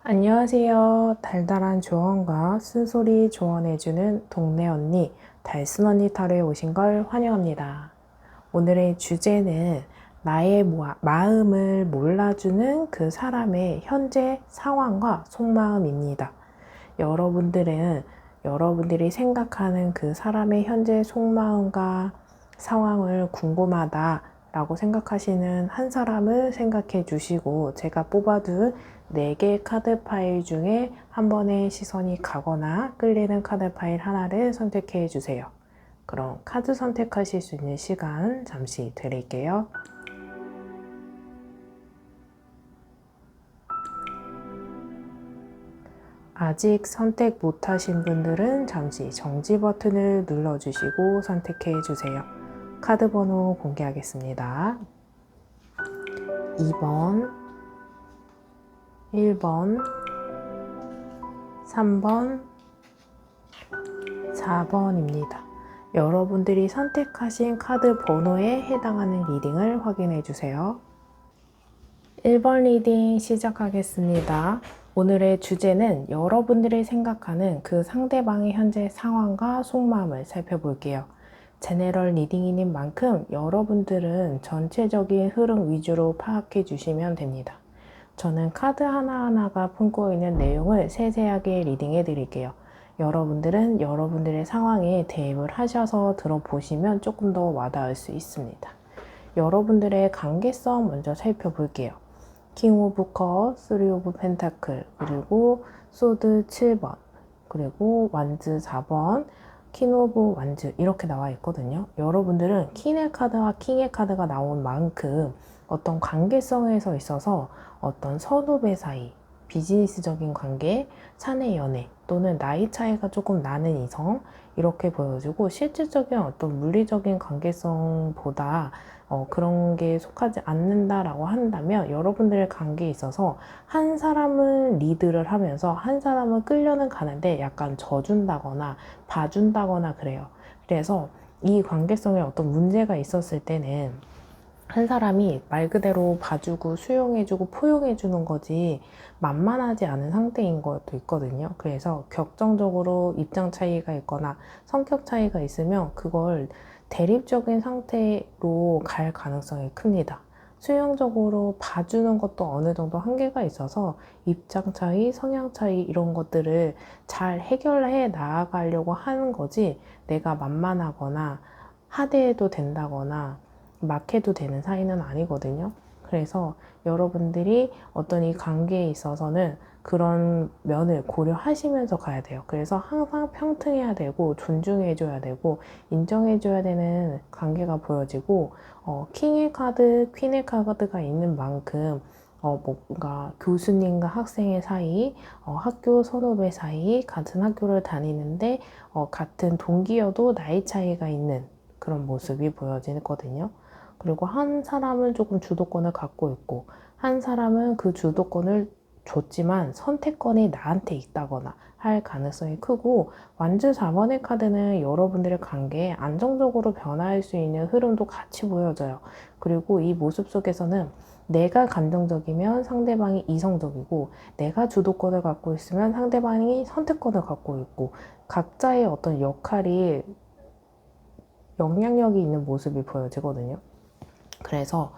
안녕하세요. 달달한 조언과 쓴소리 조언해주는 동네 언니, 달순 언니 타로에 오신 걸 환영합니다. 오늘의 주제는 나의 마음을 몰라주는 그 사람의 현재 상황과 속마음입니다. 여러분들은 여러분들이 생각하는 그 사람의 현재 속마음과 상황을 궁금하다 라고 생각하시는 한 사람을 생각해 주시고, 제가 뽑아둔 4개 카드 파일 중에 한 번에 시선이 가거나 끌리는 카드 파일 하나를 선택해 주세요. 그럼 카드 선택하실 수 있는 시간 잠시 드릴게요. 아직 선택 못하신 분들은 잠시 정지 버튼을 눌러주시고 선택해 주세요. 카드 번호 공개하겠습니다. 2번, 1번, 3번, 4번입니다. 여러분들이 선택하신 카드 번호에 해당하는 리딩을 확인해 주세요. 1번 리딩 시작하겠습니다. 오늘의 주제는 여러분들이 생각하는 그 상대방의 현재 상황과 속마음을 살펴볼게요. 제네럴 리딩인 만큼 여러분들은 전체적인 흐름 위주로 파악해 주시면 됩니다. 저는 카드 하나하나가 품고 있는 내용을 세세하게 리딩해 드릴게요. 여러분들은 여러분들의 상황에 대입을 하셔서 들어보시면 조금 더 와닿을 수 있습니다. 여러분들의 관계성 먼저 살펴볼게요. 킹 오브 컵, 3 오브 펜타클, 그리고 소드 7번, 그리고 완즈 4번, 퀸 오브 완즈 이렇게 나와 있거든요. 여러분들은 퀸의 카드와 킹의 카드가 나온 만큼 어떤 관계성에서 있어서 어떤 선후배 사이, 비즈니스적인 관계, 사내 연애 또는 나이 차이가 조금 나는 이성 이렇게 보여지고, 실질적인 어떤 물리적인 관계성보다 그런 게 속하지 않는다라고 한다면 여러분들의 관계에 있어서 한 사람을 리드를 하면서 한 사람을 끌려는 가는데 약간 져준다거나 봐준다거나 그래요. 그래서 이 관계성에 어떤 문제가 있었을 때는 한 사람이 말 그대로 봐주고 수용해주고 포용해주는 거지 만만하지 않은 상태인 것도 있거든요. 그래서 격정적으로 입장 차이가 있거나 성격 차이가 있으면 그걸 대립적인 상태로 갈 가능성이 큽니다. 수용적으로 봐주는 것도 어느 정도 한계가 있어서 입장 차이, 성향 차이 이런 것들을 잘 해결해 나아가려고 하는 거지, 내가 만만하거나 하대해도 된다거나 막 해도 되는 사이는 아니거든요. 그래서 여러분들이 어떤 이 관계에 있어서는 그런 면을 고려하시면서 가야 돼요. 그래서 항상 평등해야 되고 존중해줘야 되고 인정해줘야 되는 관계가 보여지고, 킹의 카드, 퀸의 카드가 있는 만큼 뭔가 교수님과 학생의 사이, 학교 선후배 사이, 같은 학교를 다니는데 같은 동기여도 나이 차이가 있는 그런 모습이 보여지거든요. 그리고 한 사람은 조금 주도권을 갖고 있고 한 사람은 그 주도권을 줬지만 선택권이 나한테 있다거나 할 가능성이 크고, 완주 4번의 카드는 여러분들의 관계에 안정적으로 변화할 수 있는 흐름도 같이 보여져요. 그리고 이 모습 속에서는 내가 감정적이면 상대방이 이성적이고, 내가 주도권을 갖고 있으면 상대방이 선택권을 갖고 있고, 각자의 어떤 역할이 영향력이 있는 모습이 보여지거든요. 그래서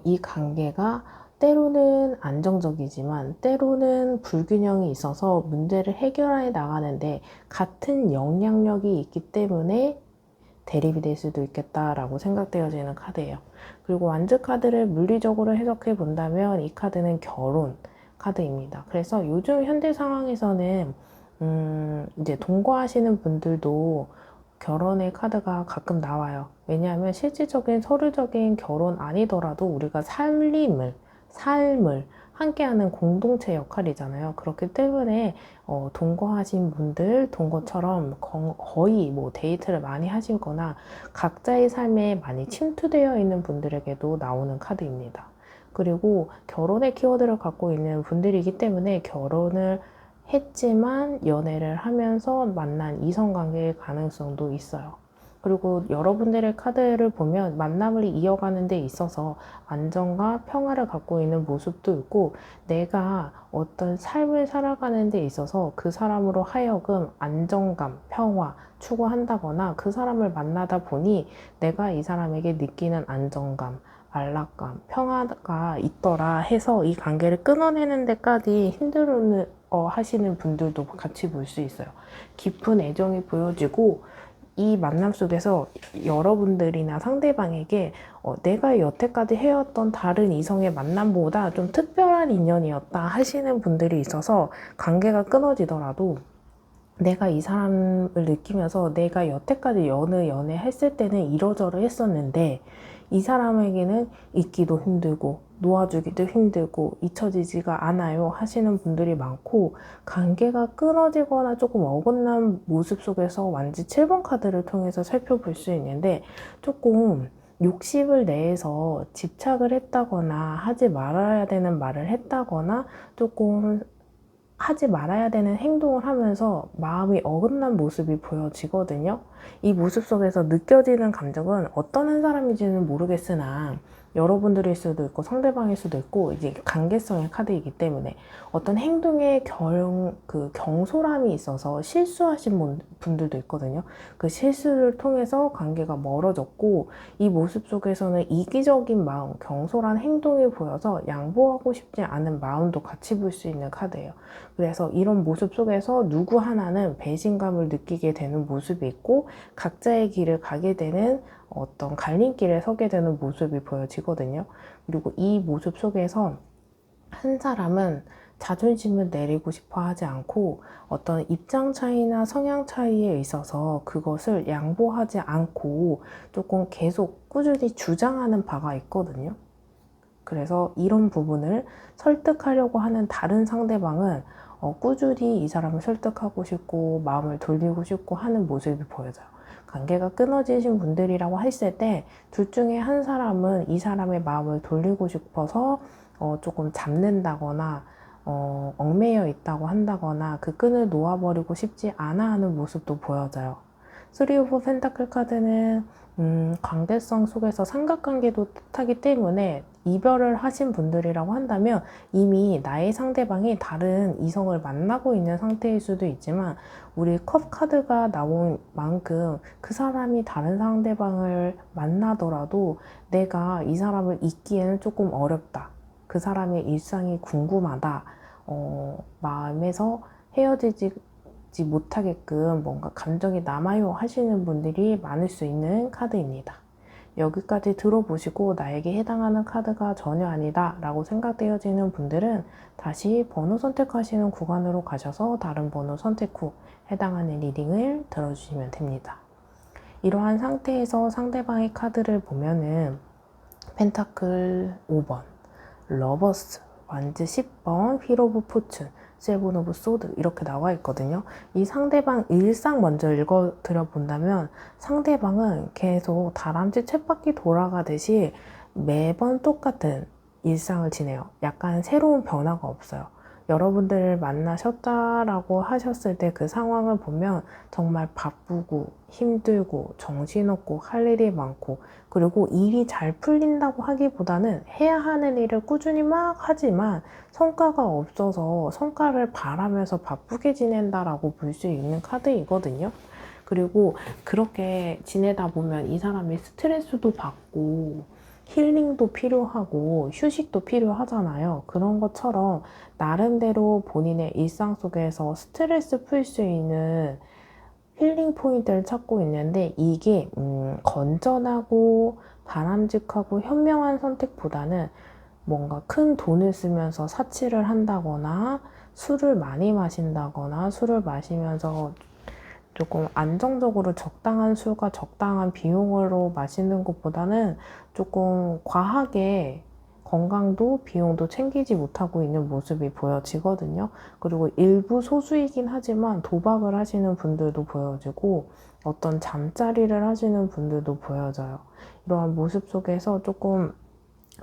이 관계가 때로는 안정적이지만 때로는 불균형이 있어서 문제를 해결해 나가는데 같은 영향력이 있기 때문에 대립이 될 수도 있겠다라고 생각되어지는 카드예요. 그리고 완즈 카드를 물리적으로 해석해 본다면 이 카드는 결혼 카드입니다. 그래서 요즘 현대 상황에서는 이제 동거하시는 분들도 결혼의 카드가 가끔 나와요. 왜냐하면 실질적인 서류적인 결혼 아니더라도 우리가 삶을 함께하는 공동체 역할이잖아요. 그렇기 때문에 동거하신 분들, 동거처럼 거의 뭐 데이트를 많이 하시거나 각자의 삶에 많이 침투되어 있는 분들에게도 나오는 카드입니다. 그리고 결혼의 키워드를 갖고 있는 분들이기 때문에 결혼을 했지만 연애를 하면서 만난 이성관계의 가능성도 있어요. 그리고 여러분들의 카드를 보면 만남을 이어가는 데 있어서 안정과 평화를 갖고 있는 모습도 있고, 내가 어떤 삶을 살아가는 데 있어서 그 사람으로 하여금 안정감, 평화 추구한다거나 그 사람을 만나다 보니 내가 이 사람에게 느끼는 안정감, 안락감, 평화가 있더라 해서 이 관계를 끊어내는 데까지 힘들어 하시는 분들도 같이 볼 수 있어요. 깊은 애정이 보여지고, 이 만남 속에서 여러분들이나 상대방에게 내가 여태까지 해왔던 다른 이성의 만남보다 좀 특별한 인연이었다 하시는 분들이 있어서, 관계가 끊어지더라도 내가 이 사람을 느끼면서 내가 여태까지 연애 했을 때는 이러저러 했었는데 이 사람에게는 잊기도 힘들고 놓아주기도 힘들고 잊혀지지가 않아요 하시는 분들이 많고, 관계가 끊어지거나 조금 어긋난 모습 속에서 완지 7번 카드를 통해서 살펴볼 수 있는데, 조금 욕심을 내서 집착을 했다거나 하지 말아야 되는 말을 했다거나 조금 하지 말아야 되는 행동을 하면서 마음이 어긋난 모습이 보여지거든요. 이 모습 속에서 느껴지는 감정은 어떤 한 사람인지는 모르겠으나 여러분들일 수도 있고 상대방일 수도 있고, 이제 관계성의 카드이기 때문에 어떤 행동에 경솔함이 있어서 실수하신 분들도 있거든요. 그 실수를 통해서 관계가 멀어졌고, 이 모습 속에서는 이기적인 마음, 경솔한 행동이 보여서 양보하고 싶지 않은 마음도 같이 볼 수 있는 카드예요. 그래서 이런 모습 속에서 누구 하나는 배신감을 느끼게 되는 모습이 있고, 각자의 길을 가게 되는 어떤 갈림길에 서게 되는 모습이 보여지거든요. 그리고 이 모습 속에서 한 사람은 자존심을 내리고 싶어 하지 않고 어떤 입장 차이나 성향 차이에 있어서 그것을 양보하지 않고 조금 계속 꾸준히 주장하는 바가 있거든요. 그래서 이런 부분을 설득하려고 하는 다른 상대방은 꾸준히 이 사람을 설득하고 싶고 마음을 돌리고 싶고 하는 모습이 보여져요. 관계가 끊어지신 분들이라고 했을 때 둘 중에 한 사람은 이 사람의 마음을 돌리고 싶어서 조금 잡는다거나 얽매여 있다고 한다거나 그 끈을 놓아버리고 싶지 않아 하는 모습도 보여져요. 3 오브 펜타클 카드는 관계성 속에서 삼각관계도 뜻하기 때문에 이별을 하신 분들이라고 한다면 이미 나의 상대방이 다른 이성을 만나고 있는 상태일 수도 있지만, 우리 컵 카드가 나온 만큼 그 사람이 다른 상대방을 만나더라도 내가 이 사람을 잊기에는 조금 어렵다, 그 사람의 일상이 궁금하다, 마음에서 헤어지지 못하게끔 뭔가 감정이 남아요 하시는 분들이 많을 수 있는 카드입니다. 여기까지 들어보시고 나에게 해당하는 카드가 전혀 아니다 라고 생각되어지는 분들은 다시 번호 선택하시는 구간으로 가셔서 다른 번호 선택 후 해당하는 리딩을 들어주시면 됩니다. 이러한 상태에서 상대방의 카드를 보면은 펜타클 5번, 러버스, 완즈 10번, 휠 오브 포춘, 세븐 오브 소드 이렇게 나와 있거든요. 이 상대방 일상 먼저 읽어드려 본다면 상대방은 계속 다람쥐 쳇바퀴 돌아가듯이 매번 똑같은 일상을 지내요. 약간 새로운 변화가 없어요. 여러분들을 만나셨다라고 하셨을 때 그 상황을 보면 정말 바쁘고 힘들고 정신없고 할 일이 많고, 그리고 일이 잘 풀린다고 하기보다는 해야 하는 일을 꾸준히 막 하지만 성과가 없어서 성과를 바라면서 바쁘게 지낸다라고 볼 수 있는 카드이거든요. 그리고 그렇게 지내다 보면 이 사람이 스트레스도 받고 힐링도 필요하고 휴식도 필요하잖아요. 그런 것처럼 나름대로 본인의 일상 속에서 스트레스 풀 수 있는 힐링 포인트를 찾고 있는데, 이게 건전하고 바람직하고 현명한 선택보다는 뭔가 큰 돈을 쓰면서 사치를 한다거나 술을 많이 마신다거나 술을 마시면서 조금 안정적으로 적당한 술과 적당한 비용으로 마시는 것보다는 조금 과하게 건강도 비용도 챙기지 못하고 있는 모습이 보여지거든요. 그리고 일부 소수이긴 하지만 도박을 하시는 분들도 보여지고 어떤 잠자리를 하시는 분들도 보여져요. 이러한 모습 속에서 조금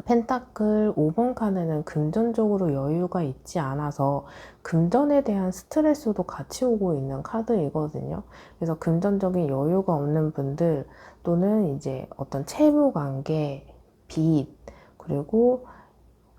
펜타클 5번 카드는 금전적으로 여유가 있지 않아서 금전에 대한 스트레스도 같이 오고 있는 카드이거든요. 그래서 금전적인 여유가 없는 분들 또는 이제 어떤 채무 관계, 빚, 그리고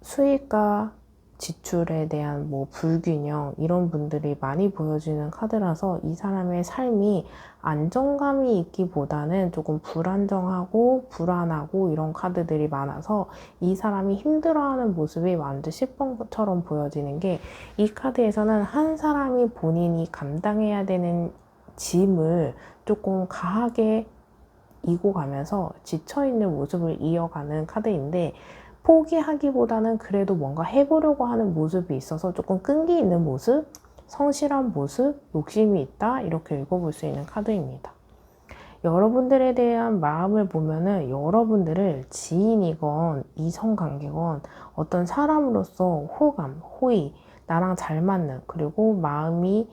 수익과 지출에 대한 뭐 불균형 이런 분들이 많이 보여지는 카드라서 이 사람의 삶이 안정감이 있기보다는 조금 불안정하고 불안하고 이런 카드들이 많아서 이 사람이 힘들어하는 모습이 완전 10번처럼 보여지는 게 이 카드에서는 한 사람이 본인이 감당해야 되는 짐을 조금 가하게 이고 가면서 지쳐있는 모습을 이어가는 카드인데 포기하기보다는 그래도 뭔가 해보려고 하는 모습이 있어서 조금 끈기 있는 모습, 성실한 모습, 욕심이 있다 이렇게 읽어볼 수 있는 카드입니다. 여러분들에 대한 마음을 보면은 여러분들을 지인이건 이성관계건 어떤 사람으로서 호감, 호의, 나랑 잘 맞는 그리고 마음이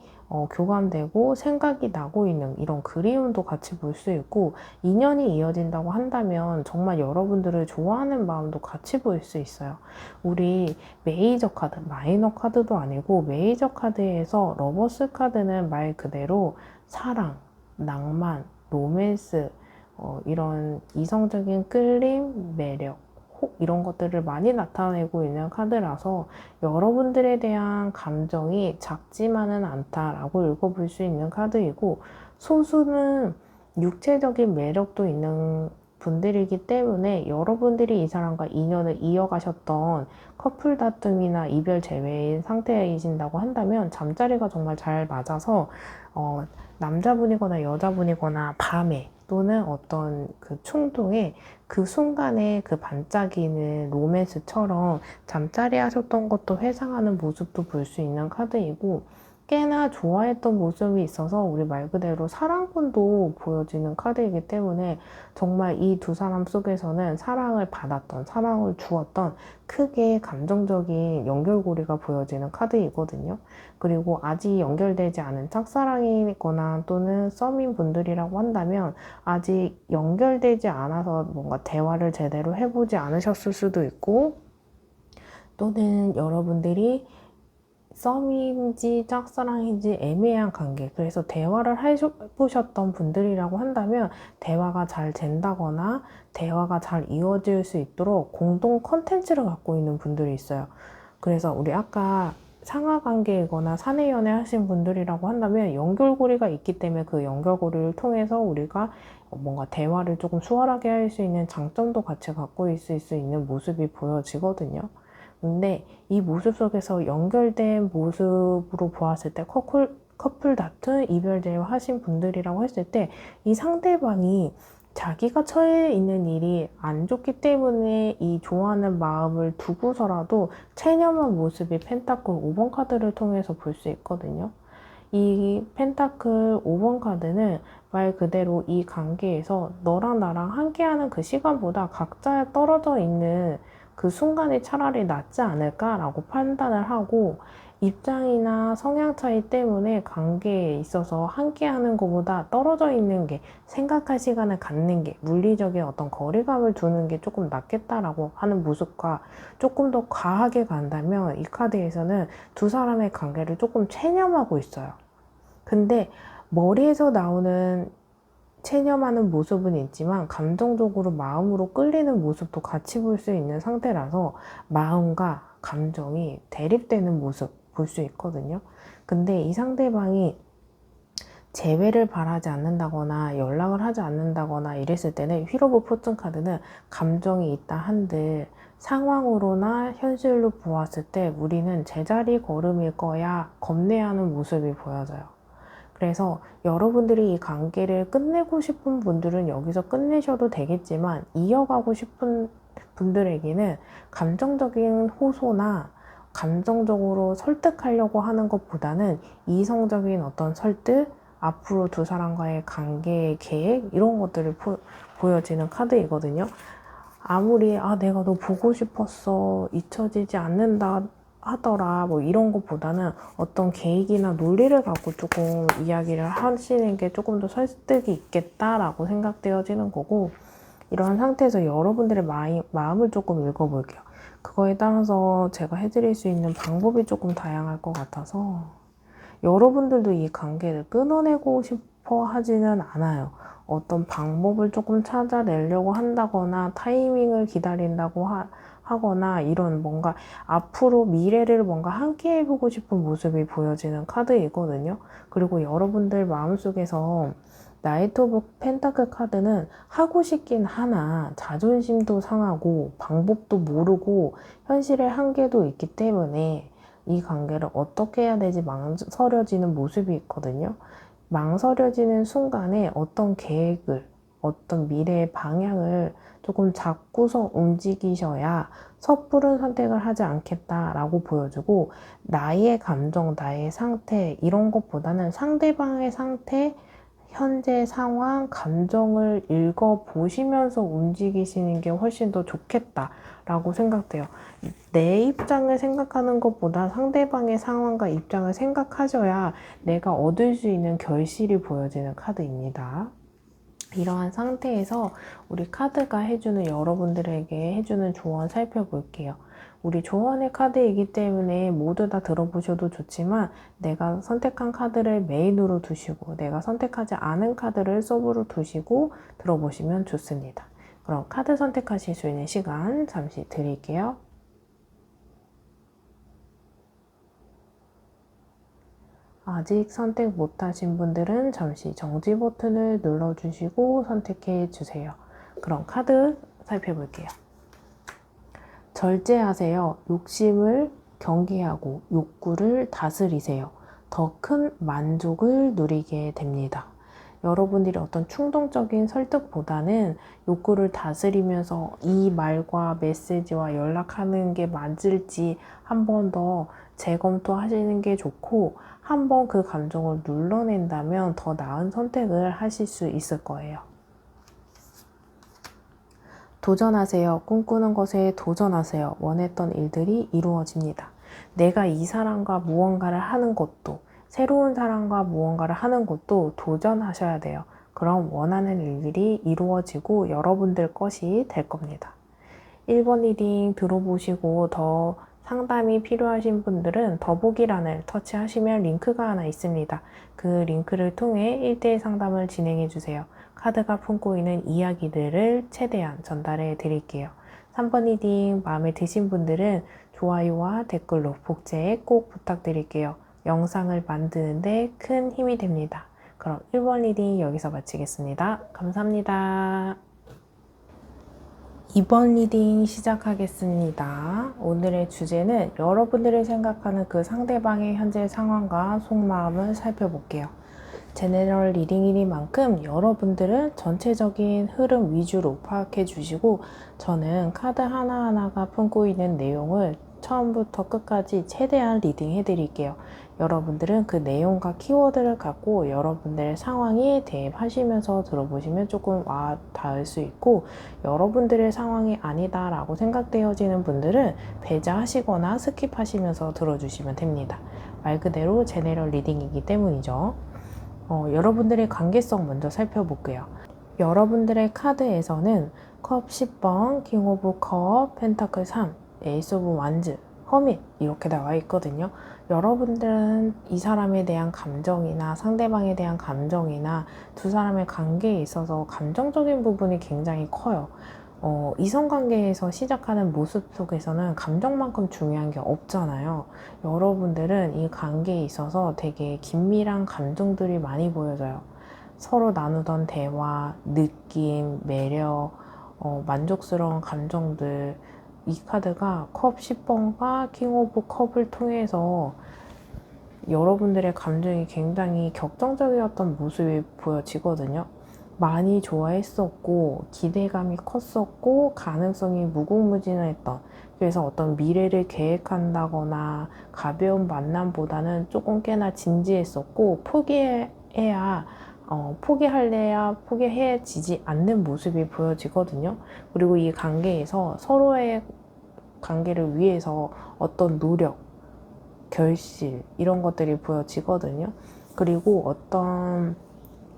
교감되고 생각이 나고 있는 이런 그리움도 같이 볼 수 있고 인연이 이어진다고 한다면 정말 여러분들을 좋아하는 마음도 같이 보일 수 있어요. 우리 메이저 카드, 마이너 카드도 아니고 메이저 카드에서 러버스 카드는 말 그대로 사랑, 낭만, 로맨스, 이런 이성적인 끌림, 매력, 혹 이런 것들을 많이 나타내고 있는 카드라서 여러분들에 대한 감정이 작지만은 않다라고 읽어볼 수 있는 카드이고 소수는 육체적인 매력도 있는 분들이기 때문에 여러분들이 이 사람과 인연을 이어가셨던 커플 다툼이나 이별 제외인 상태이신다고 한다면 잠자리가 정말 잘 맞아서 남자분이거나 여자분이거나 밤에 또는 어떤 그 충동에 그 순간에 그 반짝이는 로맨스처럼 잠자리 하셨던 것도 회상하는 모습도 볼 수 있는 카드이고 꽤나 좋아했던 모습이 있어서 우리 말 그대로 사랑꾼도 보여지는 카드이기 때문에 정말 이 두 사람 속에서는 사랑을 받았던, 사랑을 주었던 크게 감정적인 연결고리가 보여지는 카드이거든요. 그리고 아직 연결되지 않은 짝사랑이거나 또는 썸인 분들이라고 한다면 아직 연결되지 않아서 뭔가 대화를 제대로 해보지 않으셨을 수도 있고 또는 여러분들이 썸인지 짝사랑인지 애매한 관계 그래서 대화를 해보셨던 분들이라고 한다면 대화가 잘 된다거나 대화가 잘 이어질 수 있도록 공동 컨텐츠를 갖고 있는 분들이 있어요. 그래서 우리 아까 상하관계이거나 사내연애 하신 분들이라고 한다면 연결고리가 있기 때문에 그 연결고리를 통해서 우리가 뭔가 대화를 조금 수월하게 할 수 있는 장점도 같이 갖고 있을 수 있는 모습이 보여지거든요. 근데 이 모습 속에서 연결된 모습으로 보았을 때 커플 다툼, 이별 제외하신 분들이라고 했을 때 이 상대방이 자기가 처해 있는 일이 안 좋기 때문에 이 좋아하는 마음을 두고서라도 체념한 모습이 펜타클 5번 카드를 통해서 볼 수 있거든요. 이 펜타클 5번 카드는 말 그대로 이 관계에서 너랑 나랑 함께하는 그 시간보다 각자 떨어져 있는 그 순간이 차라리 낫지 않을까라고 판단을 하고 입장이나 성향 차이 때문에 관계에 있어서 함께하는 것보다 떨어져 있는 게 생각할 시간을 갖는 게 물리적인 어떤 거리감을 두는 게 조금 낫겠다라고 하는 모습과 조금 더 과하게 간다면 이 카드에서는 두 사람의 관계를 조금 체념하고 있어요. 근데 머리에서 나오는 체념하는 모습은 있지만 감정적으로 마음으로 끌리는 모습도 같이 볼 수 있는 상태라서 마음과 감정이 대립되는 모습 볼 수 있거든요. 근데 이 상대방이 재회를 바라지 않는다거나 연락을 하지 않는다거나 이랬을 때는 휠 오브 포춘 카드는 감정이 있다 한들 상황으로나 현실로 보았을 때 우리는 제자리 걸음일 거야 겁내하는 모습이 보여져요. 그래서 여러분들이 이 관계를 끝내고 싶은 분들은 여기서 끝내셔도 되겠지만 이어가고 싶은 분들에게는 감정적인 호소나 감정적으로 설득하려고 하는 것보다는 이성적인 어떤 설득, 앞으로 두 사람과의 관계의 계획 이런 것들을 보여지는 카드이거든요. 아무리 내가 너 보고 싶었어 잊혀지지 않는다 하더라 뭐 이런 것보다는 어떤 계획이나 논리를 갖고 조금 이야기를 하시는 게 조금 더 설득이 있겠다라고 생각되어지는 거고 이런 상태에서 여러분들의 마음을 조금 읽어볼게요. 그거에 따라서 제가 해드릴 수 있는 방법이 조금 다양할 것 같아서 여러분들도 이 관계를 끊어내고 싶어 하지는 않아요. 어떤 방법을 조금 찾아내려고 한다거나 타이밍을 기다린다고 하거나 이런 뭔가 앞으로 미래를 뭔가 함께 해보고 싶은 모습이 보여지는 카드이거든요. 그리고 여러분들 마음속에서 나이트 오브 펜타클 카드는 하고 싶긴 하나 자존심도 상하고 방법도 모르고 현실의 한계도 있기 때문에 이 관계를 어떻게 해야 되지 망설여지는 모습이 있거든요. 망설여지는 순간에 어떤 계획을, 어떤 미래의 방향을 조금 잡고서 움직이셔야 섣부른 선택을 하지 않겠다라고 보여주고, 나의 감정, 나의 상태 이런 것보다는 상대방의 상태, 현재 상황, 감정을 읽어보시면서 움직이시는 게 훨씬 더 좋겠다라고 생각돼요. 내 입장을 생각하는 것보다 상대방의 상황과 입장을 생각하셔야 내가 얻을 수 있는 결실이 보여지는 카드입니다. 이러한 상태에서 우리 카드가 해주는 여러분들에게 해주는 조언 살펴볼게요. 우리 조언의 카드이기 때문에 모두 다 들어보셔도 좋지만 내가 선택한 카드를 메인으로 두시고 내가 선택하지 않은 카드를 서브로 두시고 들어보시면 좋습니다. 그럼 카드 선택하실 수 있는 시간 잠시 드릴게요. 아직 선택 못하신 분들은 잠시 정지 버튼을 눌러주시고 선택해 주세요. 그럼 카드 살펴볼게요. 절제하세요. 욕심을 경계하고 욕구를 다스리세요. 더 큰 만족을 누리게 됩니다. 여러분들이 어떤 충동적인 설득보다는 욕구를 다스리면서 이 말과 메시지와 연락하는 게 맞을지 한 번 더 재검토하시는 게 좋고, 한 번 그 감정을 눌러낸다면 더 나은 선택을 하실 수 있을 거예요. 도전하세요. 꿈꾸는 것에 도전하세요. 원했던 일들이 이루어집니다. 내가 이 사람과 무언가를 하는 것도, 새로운 사람과 무언가를 하는 것도 도전하셔야 돼요. 그럼 원하는 일들이 이루어지고 여러분들 것이 될 겁니다. 1번 리딩 들어보시고 더 상담이 필요하신 분들은 더보기란을 터치하시면 링크가 하나 있습니다. 그 링크를 통해 1대1 상담을 진행해 주세요. 카드가 품고 있는 이야기들을 최대한 전달해 드릴게요. 3번 리딩 마음에 드신 분들은 좋아요와 댓글로 복제 꼭 부탁드릴게요. 영상을 만드는데 큰 힘이 됩니다. 그럼 1번 리딩 여기서 마치겠습니다. 감사합니다. 2번 리딩 시작하겠습니다. 오늘의 주제는 여러분들이 생각하는 그 상대방의 현재 상황과 속마음을 살펴볼게요. 제너럴 리딩이니만큼 여러분들은 전체적인 흐름 위주로 파악해 주시고, 저는 카드 하나하나가 품고 있는 내용을 처음부터 끝까지 최대한 리딩해 드릴게요. 여러분들은 그 내용과 키워드를 갖고 여러분들의 상황에 대입하시면서 들어보시면 조금 와 닿을 수 있고, 여러분들의 상황이 아니다 라고 생각되어지는 분들은 배제하시거나 스킵하시면서 들어주시면 됩니다. 말 그대로 제너럴 리딩이기 때문이죠. 여러분들의 관계성 먼저 살펴볼게요. 여러분들의 카드에서는 컵 10번, 킹 오브 컵, 펜타클 3, 에이스 오브 완즈, 허밋 이렇게 나와 있거든요. 여러분들은 이 사람에 대한 감정이나 상대방에 대한 감정이나 두 사람의 관계에 있어서 감정적인 부분이 굉장히 커요. 이성관계에서 시작하는 모습 속에서는 감정만큼 중요한 게 없잖아요. 여러분들은 이 관계에 있어서 되게 긴밀한 감정들이 많이 보여져요. 서로 나누던 대화, 느낌, 매력, 만족스러운 감정들. 이 카드가 컵 10번과 킹 오브 컵을 통해서 여러분들의 감정이 굉장히 격정적이었던 모습이 보여지거든요. 많이 좋아했었고 기대감이 컸었고 가능성이 무궁무진했던, 그래서 어떤 미래를 계획한다거나 가벼운 만남보다는 조금 꽤나 진지했었고 포기할래야 포기해지지 않는 모습이 보여지거든요. 그리고 이 관계에서 서로의 관계를 위해서 어떤 노력, 결실 이런 것들이 보여지거든요. 그리고 어떤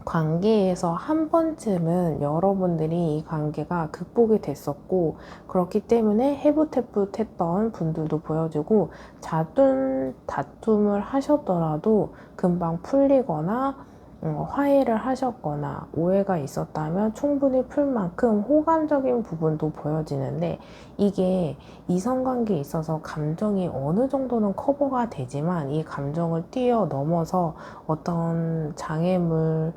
관계에서 한 번쯤은 여러분들이 이 관계가 극복이 됐었고, 그렇기 때문에 해부태풋했던 분들도 보여지고, 잦은 다툼을 하셨더라도 금방 풀리거나 화해를 하셨거나 오해가 있었다면 충분히 풀 만큼 호감적인 부분도 보여지는데, 이게 이성관계에 있어서 감정이 어느 정도는 커버가 되지만 이 감정을 뛰어넘어서 어떤 장애물,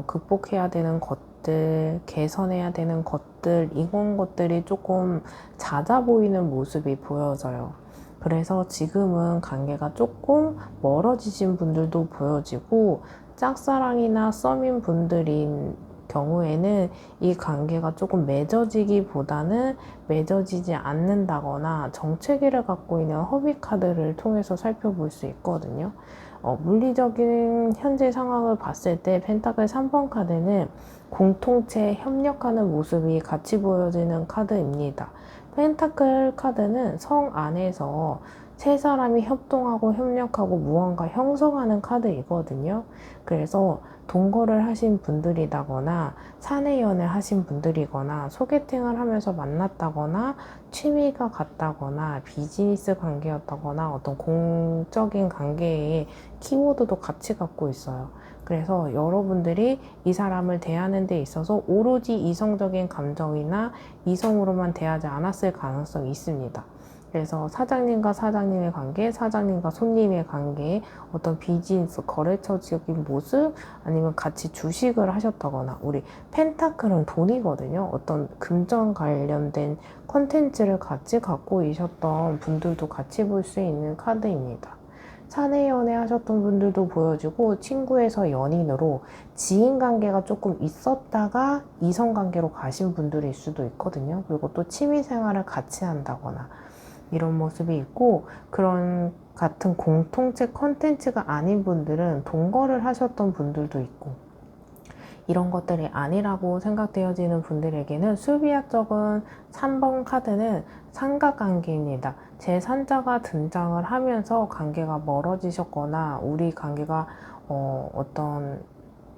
극복해야 되는 것들, 개선해야 되는 것들, 이런 것들이 조금 잦아 보이는 모습이 보여져요. 그래서 지금은 관계가 조금 멀어지신 분들도 보여지고, 짝사랑이나 썸인 분들인 경우에는 이 관계가 조금 맺어지기보다는 맺어지지 않는다거나 정체기를 갖고 있는 허위 카드를 통해서 살펴볼 수 있거든요. 물리적인 현재 상황을 봤을 때 펜타클 3번 카드는 공통체 협력하는 모습이 같이 보여지는 카드입니다. 펜타클 카드는 성 안에서 세 사람이 협동하고 협력하고 무언가 형성하는 카드이거든요. 그래서 동거를 하신 분들이다거나 사내 연애 하신 분들이거나 소개팅을 하면서 만났다거나 취미가 같다거나 비즈니스 관계였다거나 어떤 공적인 관계에 키워드도 같이 갖고 있어요. 그래서 여러분들이 이 사람을 대하는 데 있어서 오로지 이성적인 감정이나 이성으로만 대하지 않았을 가능성이 있습니다. 그래서 사장님과 사장님의 관계, 사장님과 손님의 관계, 어떤 비즈니스, 거래처적인 모습, 아니면 같이 주식을 하셨다거나, 우리 펜타클은 돈이거든요. 어떤 금전 관련된 컨텐츠를 같이 갖고 계셨던 분들도 같이 볼 수 있는 카드입니다. 사내 연애 하셨던 분들도 보여지고, 친구에서 연인으로 지인 관계가 조금 있었다가 이성 관계로 가신 분들일 수도 있거든요. 그리고 또 취미 생활을 같이 한다거나 이런 모습이 있고, 그런 같은 공통체 컨텐츠가 아닌 분들은 동거를 하셨던 분들도 있고, 이런 것들이 아니라고 생각되어지는 분들에게는 수비학적인 3번 카드는 삼각관계입니다. 제3자가 등장을 하면서 관계가 멀어지셨거나 우리 관계가 어떤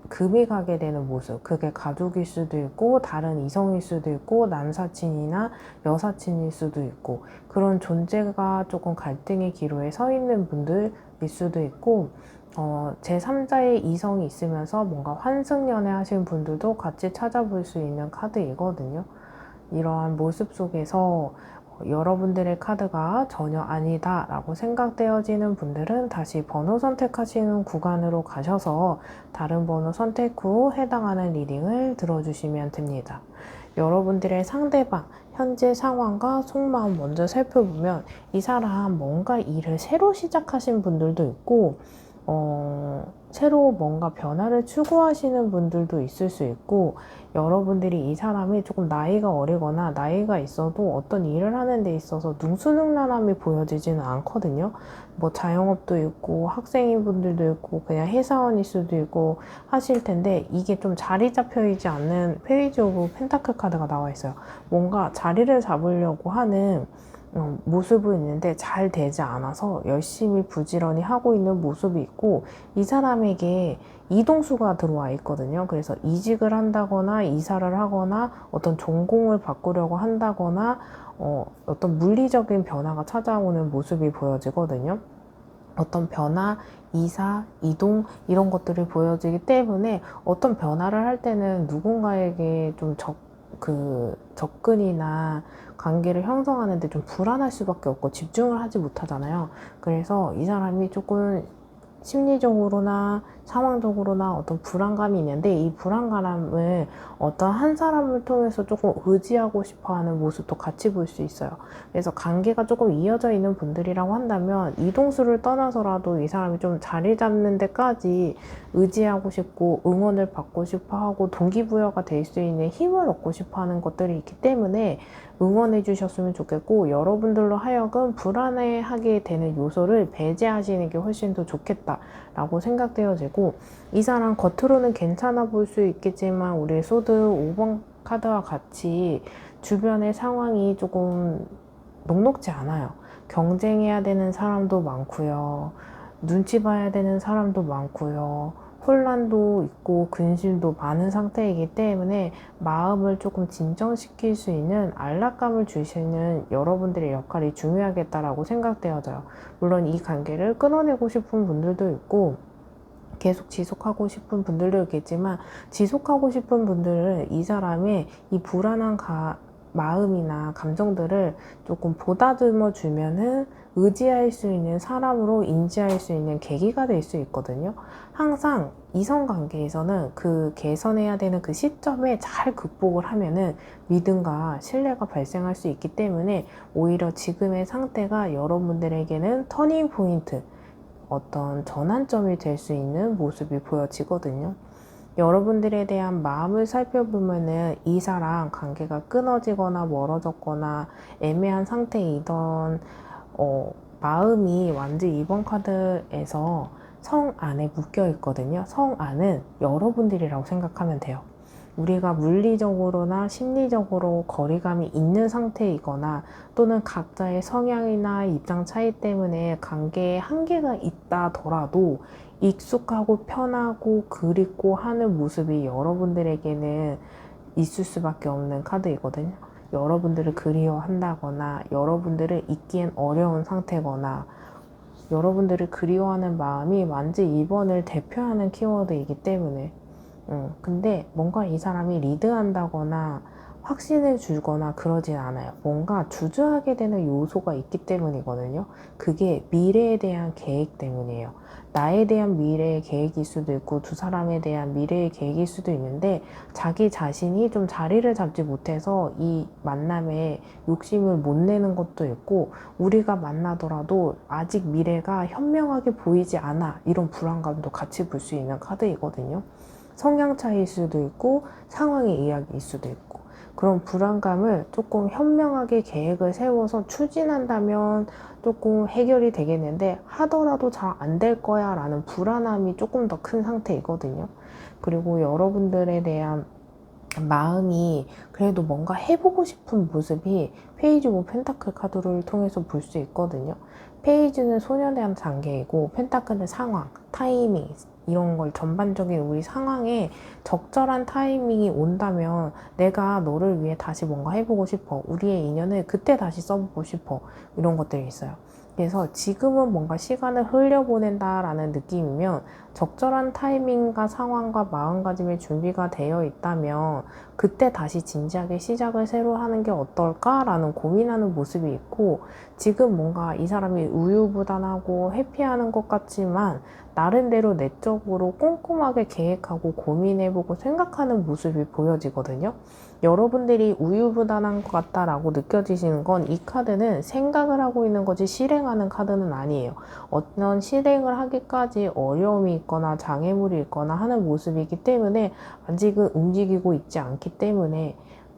금이 가게 되는 모습, 그게 가족일 수도 있고 다른 이성일 수도 있고 남사친이나 여사친일 수도 있고, 그런 존재가 조금 갈등의 기로에 서 있는 분들일 수도 있고, 제3자의 이성이 있으면서 뭔가 환승연애 하신 분들도 같이 찾아볼 수 있는 카드이거든요. 이러한 모습 속에서 여러분들의 카드가 전혀 아니다 라고 생각되어지는 분들은 다시 번호 선택하시는 구간으로 가셔서 다른 번호 선택 후 해당하는 리딩을 들어주시면 됩니다. 여러분들의 상대방 현재 상황과 속마음 먼저 살펴보면, 이 사람 뭔가 일을 새로 시작하신 분들도 있고, 새로 뭔가 변화를 추구하시는 분들도 있을 수 있고, 여러분들이 이 사람이 조금 나이가 어리거나 나이가 있어도 어떤 일을 하는 데 있어서 능수능란함이 보여지지는 않거든요. 뭐 자영업도 있고 학생인 분들도 있고 그냥 회사원일 수도 있고 하실 텐데, 이게 좀 자리 잡혀 있지 않는 페이지 오브 펜타클 카드가 나와 있어요. 뭔가 자리를 잡으려고 하는 모습은 있는데 잘 되지 않아서 열심히 부지런히 하고 있는 모습이 있고, 이 사람에게 이동수가 들어와 있거든요. 그래서 이직을 한다거나 이사를 하거나 어떤 전공을 바꾸려고 한다거나 어떤 물리적인 변화가 찾아오는 모습이 보여지거든요. 어떤 변화, 이사, 이동 이런 것들이 보여지기 때문에 어떤 변화를 할 때는 누군가에게 좀 접근이나 관계를 형성하는데 좀 불안할 수밖에 없고 집중을 하지 못하잖아요. 그래서 이 사람이 조금 심리적으로나 상황적으로나 어떤 불안감이 있는데, 이 불안감을 어떤 한 사람을 통해서 조금 의지하고 싶어 하는 모습도 같이 볼 수 있어요. 그래서 관계가 조금 이어져 있는 분들이라고 한다면 이동수를 떠나서라도 이 사람이 좀 자리 잡는 데까지 의지하고 싶고 응원을 받고 싶어 하고 동기부여가 될 수 있는 힘을 얻고 싶어 하는 것들이 있기 때문에 응원해 주셨으면 좋겠고, 여러분들로 하여금 불안해하게 되는 요소를 배제하시는 게 훨씬 더 좋겠다 라고 생각되어지고, 이 사람 겉으로는 괜찮아 보일 수 있겠지만 우리 소드 5번 카드와 같이 주변의 상황이 조금 녹록지 않아요. 경쟁해야 되는 사람도 많고요, 눈치 봐야 되는 사람도 많고요, 혼란도 있고 근심도 많은 상태이기 때문에 마음을 조금 진정시킬 수 있는 안락감을 주시는 여러분들의 역할이 중요하겠다라고 생각되어져요. 물론 이 관계를 끊어내고 싶은 분들도 있고 계속 지속하고 싶은 분들도 있겠지만, 지속하고 싶은 분들은 이 사람의 이 불안한 마음이나 감정들을 조금 보다듬어 주면은 의지할 수 있는 사람으로 인지할 수 있는 계기가 될 수 있거든요. 항상 이성 관계에서는 그 개선해야 되는 그 시점에 잘 극복을 하면은 믿음과 신뢰가 발생할 수 있기 때문에, 오히려 지금의 상태가 여러분들에게는 터닝 포인트, 어떤 전환점이 될 수 있는 모습이 보여지거든요. 여러분들에 대한 마음을 살펴보면은 이 사람 관계가 끊어지거나 멀어졌거나 애매한 상태이던 마음이 완전히 이번 카드에서 성 안에 묶여 있거든요. 성 안은 여러분들이라고 생각하면 돼요. 우리가 물리적으로나 심리적으로 거리감이 있는 상태이거나, 또는 각자의 성향이나 입장 차이 때문에 관계에 한계가 있다더라도 익숙하고 편하고 그립고 하는 모습이 여러분들에게는 있을 수밖에 없는 카드이거든요. 여러분들을 그리워한다거나, 여러분들을 잊기엔 어려운 상태거나, 여러분들을 그리워하는 마음이 완전히 이번을 대표하는 키워드이기 때문에, 근데 뭔가 이 사람이 리드한다거나 확신을 주거나 그러진 않아요. 뭔가 주저하게 되는 요소가 있기 때문이거든요. 그게 미래에 대한 계획 때문이에요. 나에 대한 미래의 계획일 수도 있고 두 사람에 대한 미래의 계획일 수도 있는데, 자기 자신이 좀 자리를 잡지 못해서 이 만남에 욕심을 못 내는 것도 있고, 우리가 만나더라도 아직 미래가 현명하게 보이지 않아, 이런 불안감도 같이 볼 수 있는 카드이거든요. 성향 차이일 수도 있고 상황의 이야기일 수도 있고, 그런 불안감을 조금 현명하게 계획을 세워서 추진한다면 조금 해결이 되겠는데, 하더라도 잘 안 될 거야 라는 불안함이 조금 더 큰 상태이거든요. 그리고 여러분들에 대한 마음이 그래도 뭔가 해보고 싶은 모습이 페이지 오브 펜타클 카드를 통해서 볼 수 있거든요. 페이지는 소녀에 대한 단계이고, 펜타클은 상황, 타이밍, 이런 걸 전반적인 우리 상황에 적절한 타이밍이 온다면 내가 너를 위해 다시 뭔가 해보고 싶어, 우리의 인연을 그때 다시 써보고 싶어, 이런 것들이 있어요. 그래서 지금은 뭔가 시간을 흘려보낸다라는 느낌이면, 적절한 타이밍과 상황과 마음가짐의 준비가 되어 있다면 그때 다시 진지하게 시작을 새로 하는 게 어떨까라는 고민하는 모습이 있고, 지금 뭔가 이 사람이 우유부단하고 회피하는 것 같지만 나름대로 내적으로 꼼꼼하게 계획하고 고민해보고 생각하는 모습이 보여지거든요. 여러분들이 우유부단한 것 같다라고 느껴지시는 건, 이 카드는 생각을 하고 있는 거지 실행하는 카드는 아니에요. 어떤 실행을 하기까지 어려움이 있거나 장애물이 있거나 하는 모습이기 때문에 아직은 움직이고 있지 않기 때문에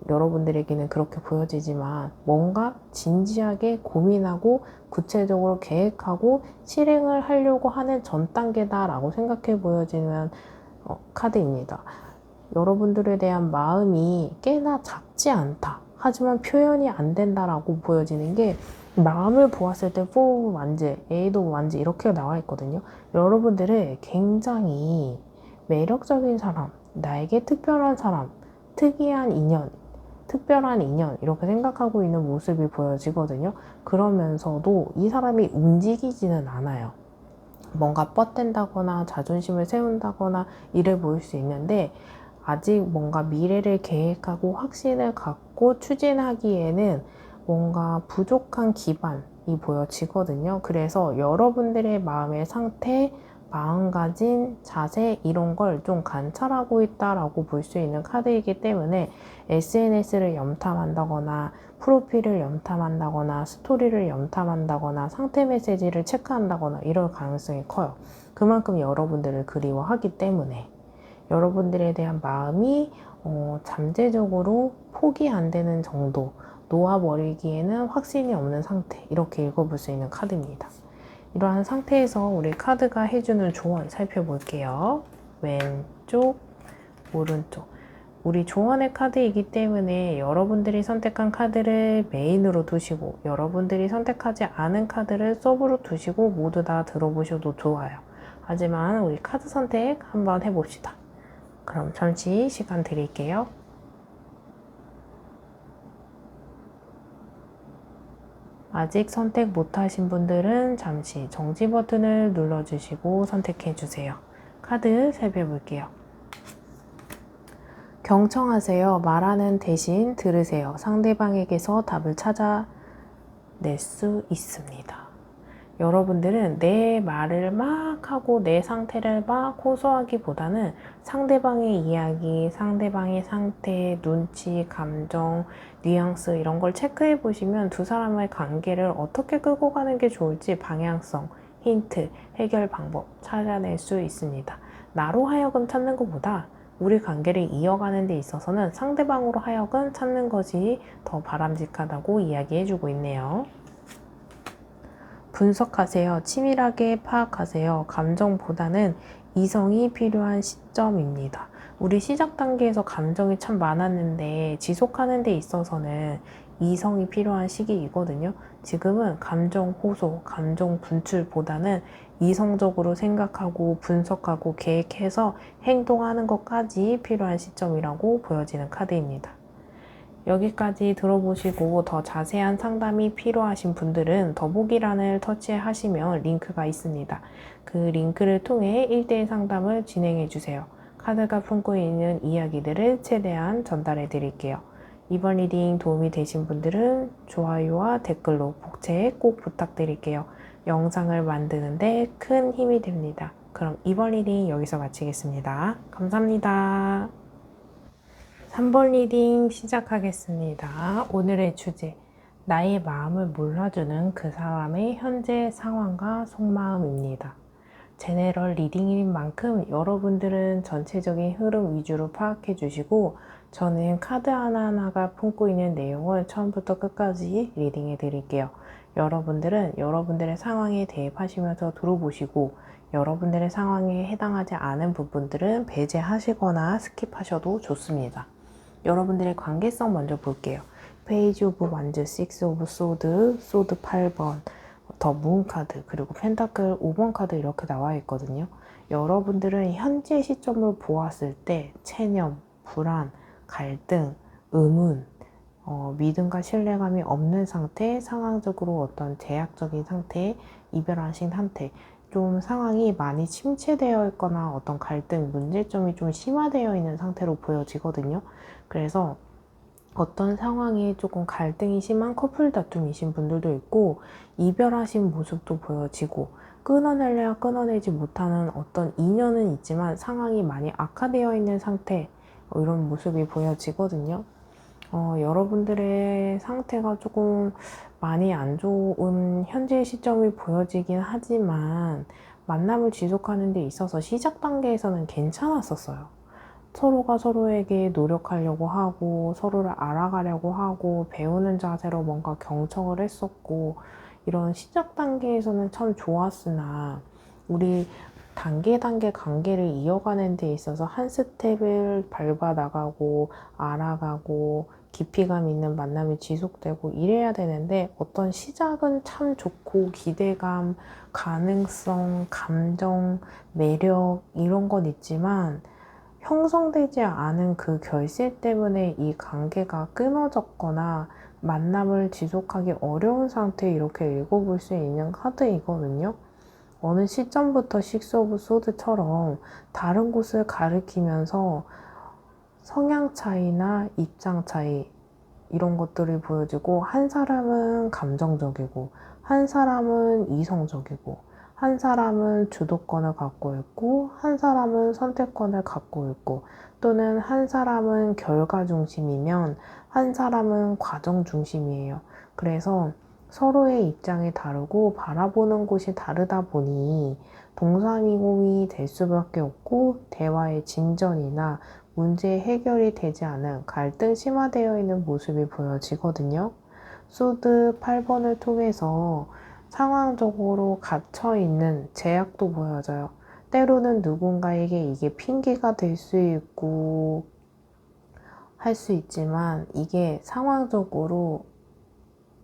여러분들에게는 그렇게 보여지지만, 뭔가 진지하게 고민하고 구체적으로 계획하고 실행을 하려고 하는 전 단계다라고 생각해 보여지는 카드입니다. 여러분들에 대한 마음이 꽤나 작지 않다, 하지만 표현이 안 된다라고 보여지는 게, 마음을 보았을 때 4 완즈, 에이드 오브 완즈 이렇게 나와 있거든요. 여러분들은 굉장히 매력적인 사람, 나에게 특별한 사람, 특이한 인연, 특별한 인연, 이렇게 생각하고 있는 모습이 보여지거든요. 그러면서도 이 사람이 움직이지는 않아요. 뭔가 뻗댄다거나 자존심을 세운다거나 이래 보일 수 있는데, 아직 뭔가 미래를 계획하고 확신을 갖고 추진하기에는 뭔가 부족한 기반이 보여지거든요. 그래서 여러분들의 마음의 상태, 마음가짐, 자세, 이런 걸 좀 관찰하고 있다라고 볼 수 있는 카드이기 때문에, SNS를 염탐한다거나 프로필을 염탐한다거나 스토리를 염탐한다거나 상태 메시지를 체크한다거나 이럴 가능성이 커요. 그만큼 여러분들을 그리워하기 때문에 여러분들에 대한 마음이 잠재적으로 포기 안 되는 정도, 놓아버리기에는 확신이 없는 상태, 이렇게 읽어볼 수 있는 카드입니다. 이러한 상태에서 우리 카드가 해주는 조언 살펴볼게요. 왼쪽, 오른쪽. 우리 조언의 카드이기 때문에 여러분들이 선택한 카드를 메인으로 두시고, 여러분들이 선택하지 않은 카드를 서브로 두시고 모두 다 들어보셔도 좋아요. 하지만 우리 카드 선택 한번 해봅시다. 그럼 잠시 시간 드릴게요. 아직 선택 못하신 분들은 잠시 정지 버튼을 눌러주시고 선택해주세요. 카드 살펴볼게요. 경청하세요. 말하는 대신 들으세요. 상대방에게서 답을 찾아낼 수 있습니다. 여러분들은 내 말을 막 하고 내 상태를 막 호소하기보다는 상대방의 이야기, 상대방의 상태, 눈치, 감정, 뉘앙스 이런 걸 체크해 보시면 두 사람의 관계를 어떻게 끌고 가는 게 좋을지 방향성, 힌트, 해결 방법 찾아낼 수 있습니다. 나로 하여금 찾는 것보다 우리 관계를 이어가는 데 있어서는 상대방으로 하여금 찾는 것이 더 바람직하다고 이야기해주고 있네요. 분석하세요. 치밀하게 파악하세요. 감정보다는 이성이 필요한 시점입니다. 우리 시작 단계에서 감정이 참 많았는데 지속하는 데 있어서는 이성이 필요한 시기이거든요. 지금은 감정 호소, 감정 분출보다는 이성적으로 생각하고 분석하고 계획해서 행동하는 것까지 필요한 시점이라고 보여지는 카드입니다. 여기까지 들어보시고 더 자세한 상담이 필요하신 분들은 더보기란을 터치하시면 링크가 있습니다. 그 링크를 통해 1대1 상담을 진행해 주세요. 카드가 품고 있는 이야기들을 최대한 전달해 드릴게요. 이번 리딩 도움이 되신 분들은 좋아요와 댓글로 복채 꼭 부탁드릴게요. 영상을 만드는데 큰 힘이 됩니다. 그럼 이번 리딩 여기서 마치겠습니다. 감사합니다. 3번 리딩 시작하겠습니다. 오늘의 주제, 나의 마음을 몰라주는 그 사람의 현재 상황과 속마음입니다. 제네럴 리딩인 만큼 여러분들은 전체적인 흐름 위주로 파악해 주시고 저는 카드 하나하나가 품고 있는 내용을 처음부터 끝까지 리딩해 드릴게요. 여러분들은 여러분들의 상황에 대입하시면서 들어보시고 여러분들의 상황에 해당하지 않은 부분들은 배제하시거나 스킵하셔도 좋습니다. 여러분들의 관계성 먼저 볼게요. 페이지 오브 완즈, 6 오브 소드, 소드 8번, 더 문 카드, 그리고 펜타클 5번 카드 이렇게 나와 있거든요. 여러분들은 현재 시점을 보았을 때 체념, 불안, 갈등, 의문, 믿음과 신뢰감이 없는 상태, 상황적으로 어떤 제약적인 상태, 이별하신 상태, 좀 상황이 많이 침체되어 있거나 어떤 갈등, 문제점이 좀 심화되어 있는 상태로 보여지거든요. 그래서 어떤 상황에 조금 갈등이 심한 커플 다툼이신 분들도 있고 이별하신 모습도 보여지고 끊어내려야 끊어내지 못하는 어떤 인연은 있지만 상황이 많이 악화되어 있는 상태 이런 모습이 보여지거든요. 여러분들의 상태가 조금 많이 안 좋은 현재 시점이 보여지긴 하지만 만남을 지속하는 데 있어서 시작 단계에서는 괜찮았었어요. 서로가 서로에게 노력하려고 하고 서로를 알아가려고 하고 배우는 자세로 뭔가 경청을 했었고 이런 시작 단계에서는 참 좋았으나 우리 단계 관계를 이어가는 데 있어서 한 스텝을 밟아 나가고 알아가고 깊이감 있는 만남이 지속되고 이래야 되는데 어떤 시작은 참 좋고 기대감, 가능성, 감정, 매력 이런 건 있지만 형성되지 않은 그 결실 때문에 이 관계가 끊어졌거나 만남을 지속하기 어려운 상태 이렇게 읽어볼 수 있는 카드이거든요. 어느 시점부터 6 오브 소드처럼 다른 곳을 가리키면서 성향 차이나 입장 차이 이런 것들이 보여지고 한 사람은 감정적이고 한 사람은 이성적이고 한 사람은 주도권을 갖고 있고 한 사람은 선택권을 갖고 있고 또는 한 사람은 결과 중심이면 한 사람은 과정 중심이에요. 그래서 서로의 입장이 다르고 바라보는 곳이 다르다 보니 동상이몽이 될 수밖에 없고 대화의 진전이나 문제 해결이 되지 않은 갈등 심화되어 있는 모습이 보여지거든요. 소드 8번을 통해서 상황적으로 갇혀있는 제약도 보여져요. 때로는 누군가에게 이게 핑계가 될 수 있고 할 수 있지만 이게 상황적으로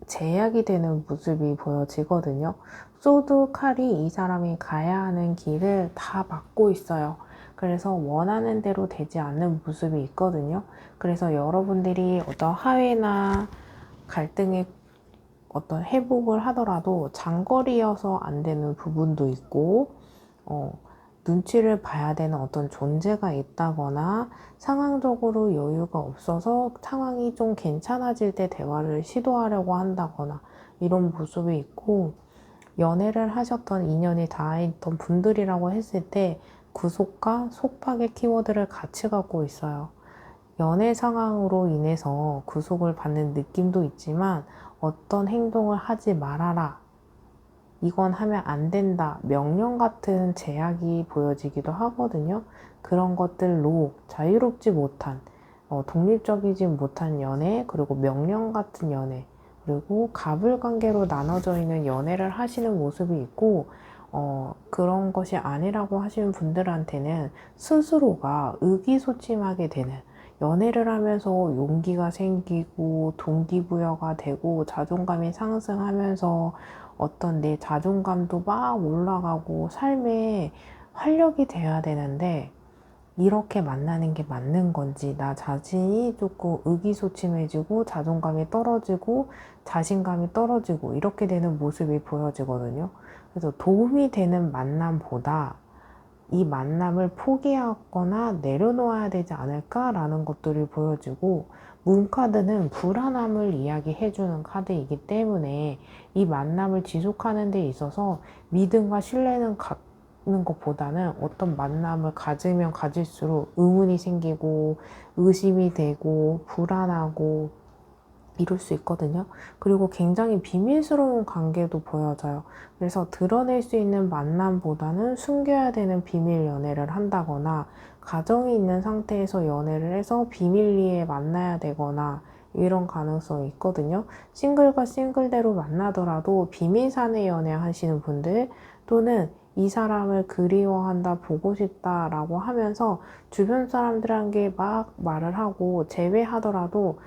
제약이 되는 모습이 보여지거든요. 소드 칼이 이 사람이 가야 하는 길을 다 막고 있어요. 그래서 원하는 대로 되지 않는 모습이 있거든요. 그래서 여러분들이 어떤 화해나 갈등의 어떤 회복을 하더라도 장거리여서 안 되는 부분도 있고, 눈치를 봐야 되는 어떤 존재가 있다거나 상황적으로 여유가 없어서 상황이 좀 괜찮아질 때 대화를 시도하려고 한다거나 이런 모습이 있고, 연애를 하셨던 인연이 닿아있던 분들이라고 했을 때 구속과 속박의 키워드를 같이 갖고 있어요. 연애 상황으로 인해서 구속을 받는 느낌도 있지만 어떤 행동을 하지 말아라, 이건 하면 안 된다, 명령 같은 제약이 보여지기도 하거든요. 그런 것들로 자유롭지 못한, 독립적이지 못한 연애, 그리고 명령 같은 연애, 그리고 가불관계로 나눠져 있는 연애를 하시는 모습이 있고, 그런 것이 아니라고 하시는 분들한테는 스스로가 의기소침하게 되는, 연애를 하면서 용기가 생기고 동기부여가 되고 자존감이 상승하면서 어떤 내 자존감도 막 올라가고 삶에 활력이 돼야 되는데, 이렇게 만나는 게 맞는 건지, 나 자신이 조금 의기소침해지고 자존감이 떨어지고 자신감이 떨어지고 이렇게 되는 모습이 보여지거든요. 그래서 도움이 되는 만남보다 이 만남을 포기하거나 내려놓아야 되지 않을까라는 것들이 보여지고, 문카드는 불안함을 이야기해주는 카드이기 때문에 이 만남을 지속하는 데 있어서 믿음과 신뢰는 갖는 것보다는 어떤 만남을 가지면 가질수록 의문이 생기고 의심이 되고 불안하고 이룰 수 있거든요. 그리고 굉장히 비밀스러운 관계도 보여져요. 그래서 드러낼 수 있는 만남보다는 숨겨야 되는 비밀 연애를 한다거나, 가정이 있는 상태에서 연애를 해서 비밀리에 만나야 되거나 이런 가능성이 있거든요. 싱글과 싱글대로 만나더라도 비밀 사내 연애 하시는 분들, 또는 이 사람을 그리워한다, 보고 싶다 라고 하면서 주변 사람들에게 막 말을 하고 제외하더라도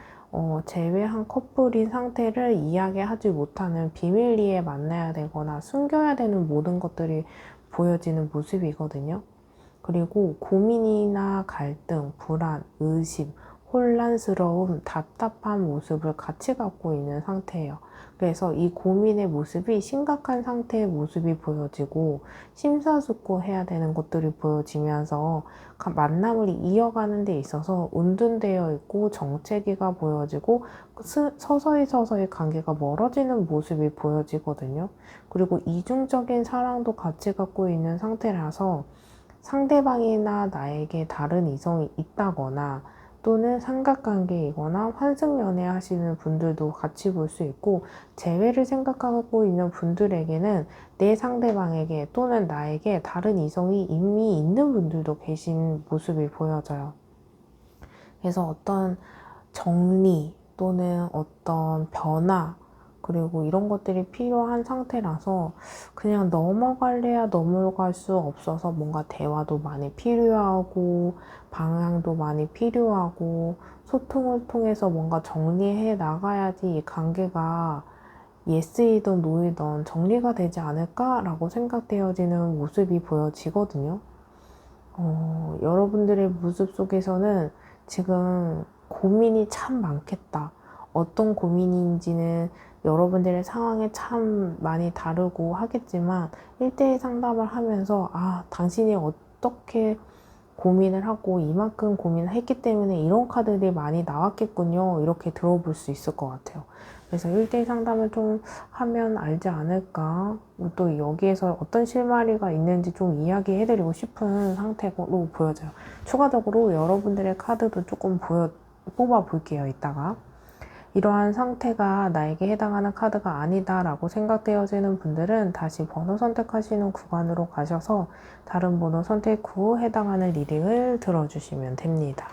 제외한 커플인 상태를 이야기하지 못하는 비밀리에 만나야 되거나 숨겨야 되는 모든 것들이 보여지는 모습이거든요. 그리고 고민이나 갈등, 불안, 의심, 혼란스러움, 답답한 모습을 같이 갖고 있는 상태예요. 그래서 이 고민의 모습이 심각한 상태의 모습이 보여지고 심사숙고해야 되는 것들이 보여지면서 만남을 이어가는 데 있어서 운둔되어 있고 정체기가 보여지고 서서히 관계가 멀어지는 모습이 보여지거든요. 그리고 이중적인 사랑도 같이 갖고 있는 상태라서 상대방이나 나에게 다른 이성이 있다거나, 또는 삼각관계이거나 환승연애 하시는 분들도 같이 볼 수 있고, 재회를 생각하고 있는 분들에게는 내 상대방에게 또는 나에게 다른 이성이 이미 있는 분들도 계신 모습이 보여져요. 그래서 어떤 정리 또는 어떤 변화, 그리고 이런 것들이 필요한 상태라서 그냥 넘어갈래야 넘어갈 수 없어서 뭔가 대화도 많이 필요하고 방향도 많이 필요하고 소통을 통해서 뭔가 정리해 나가야지 이 관계가 예스이든 노이든 정리가 되지 않을까라고 생각되어지는 모습이 보여지거든요. 여러분들의 모습 속에서는 지금 고민이 참 많겠다. 어떤 고민인지는 여러분들의 상황에 참 많이 다르고 하겠지만, 1대1 상담을 하면서 당신이 어떻게 고민을 하고 이만큼 고민을 했기 때문에 이런 카드들이 많이 나왔겠군요, 이렇게 들어볼 수 있을 것 같아요. 그래서 1대1 상담을 좀 하면 알지 않을까, 또 여기에서 어떤 실마리가 있는지 좀 이야기해드리고 싶은 상태로 보여져요. 추가적으로 여러분들의 카드도 조금 뽑아 볼게요, 이따가. 이러한 상태가 나에게 해당하는 카드가 아니다 라고 생각되어지는 분들은 다시 번호 선택하시는 구간으로 가셔서 다른 번호 선택 후 해당하는 리딩을 들어주시면 됩니다.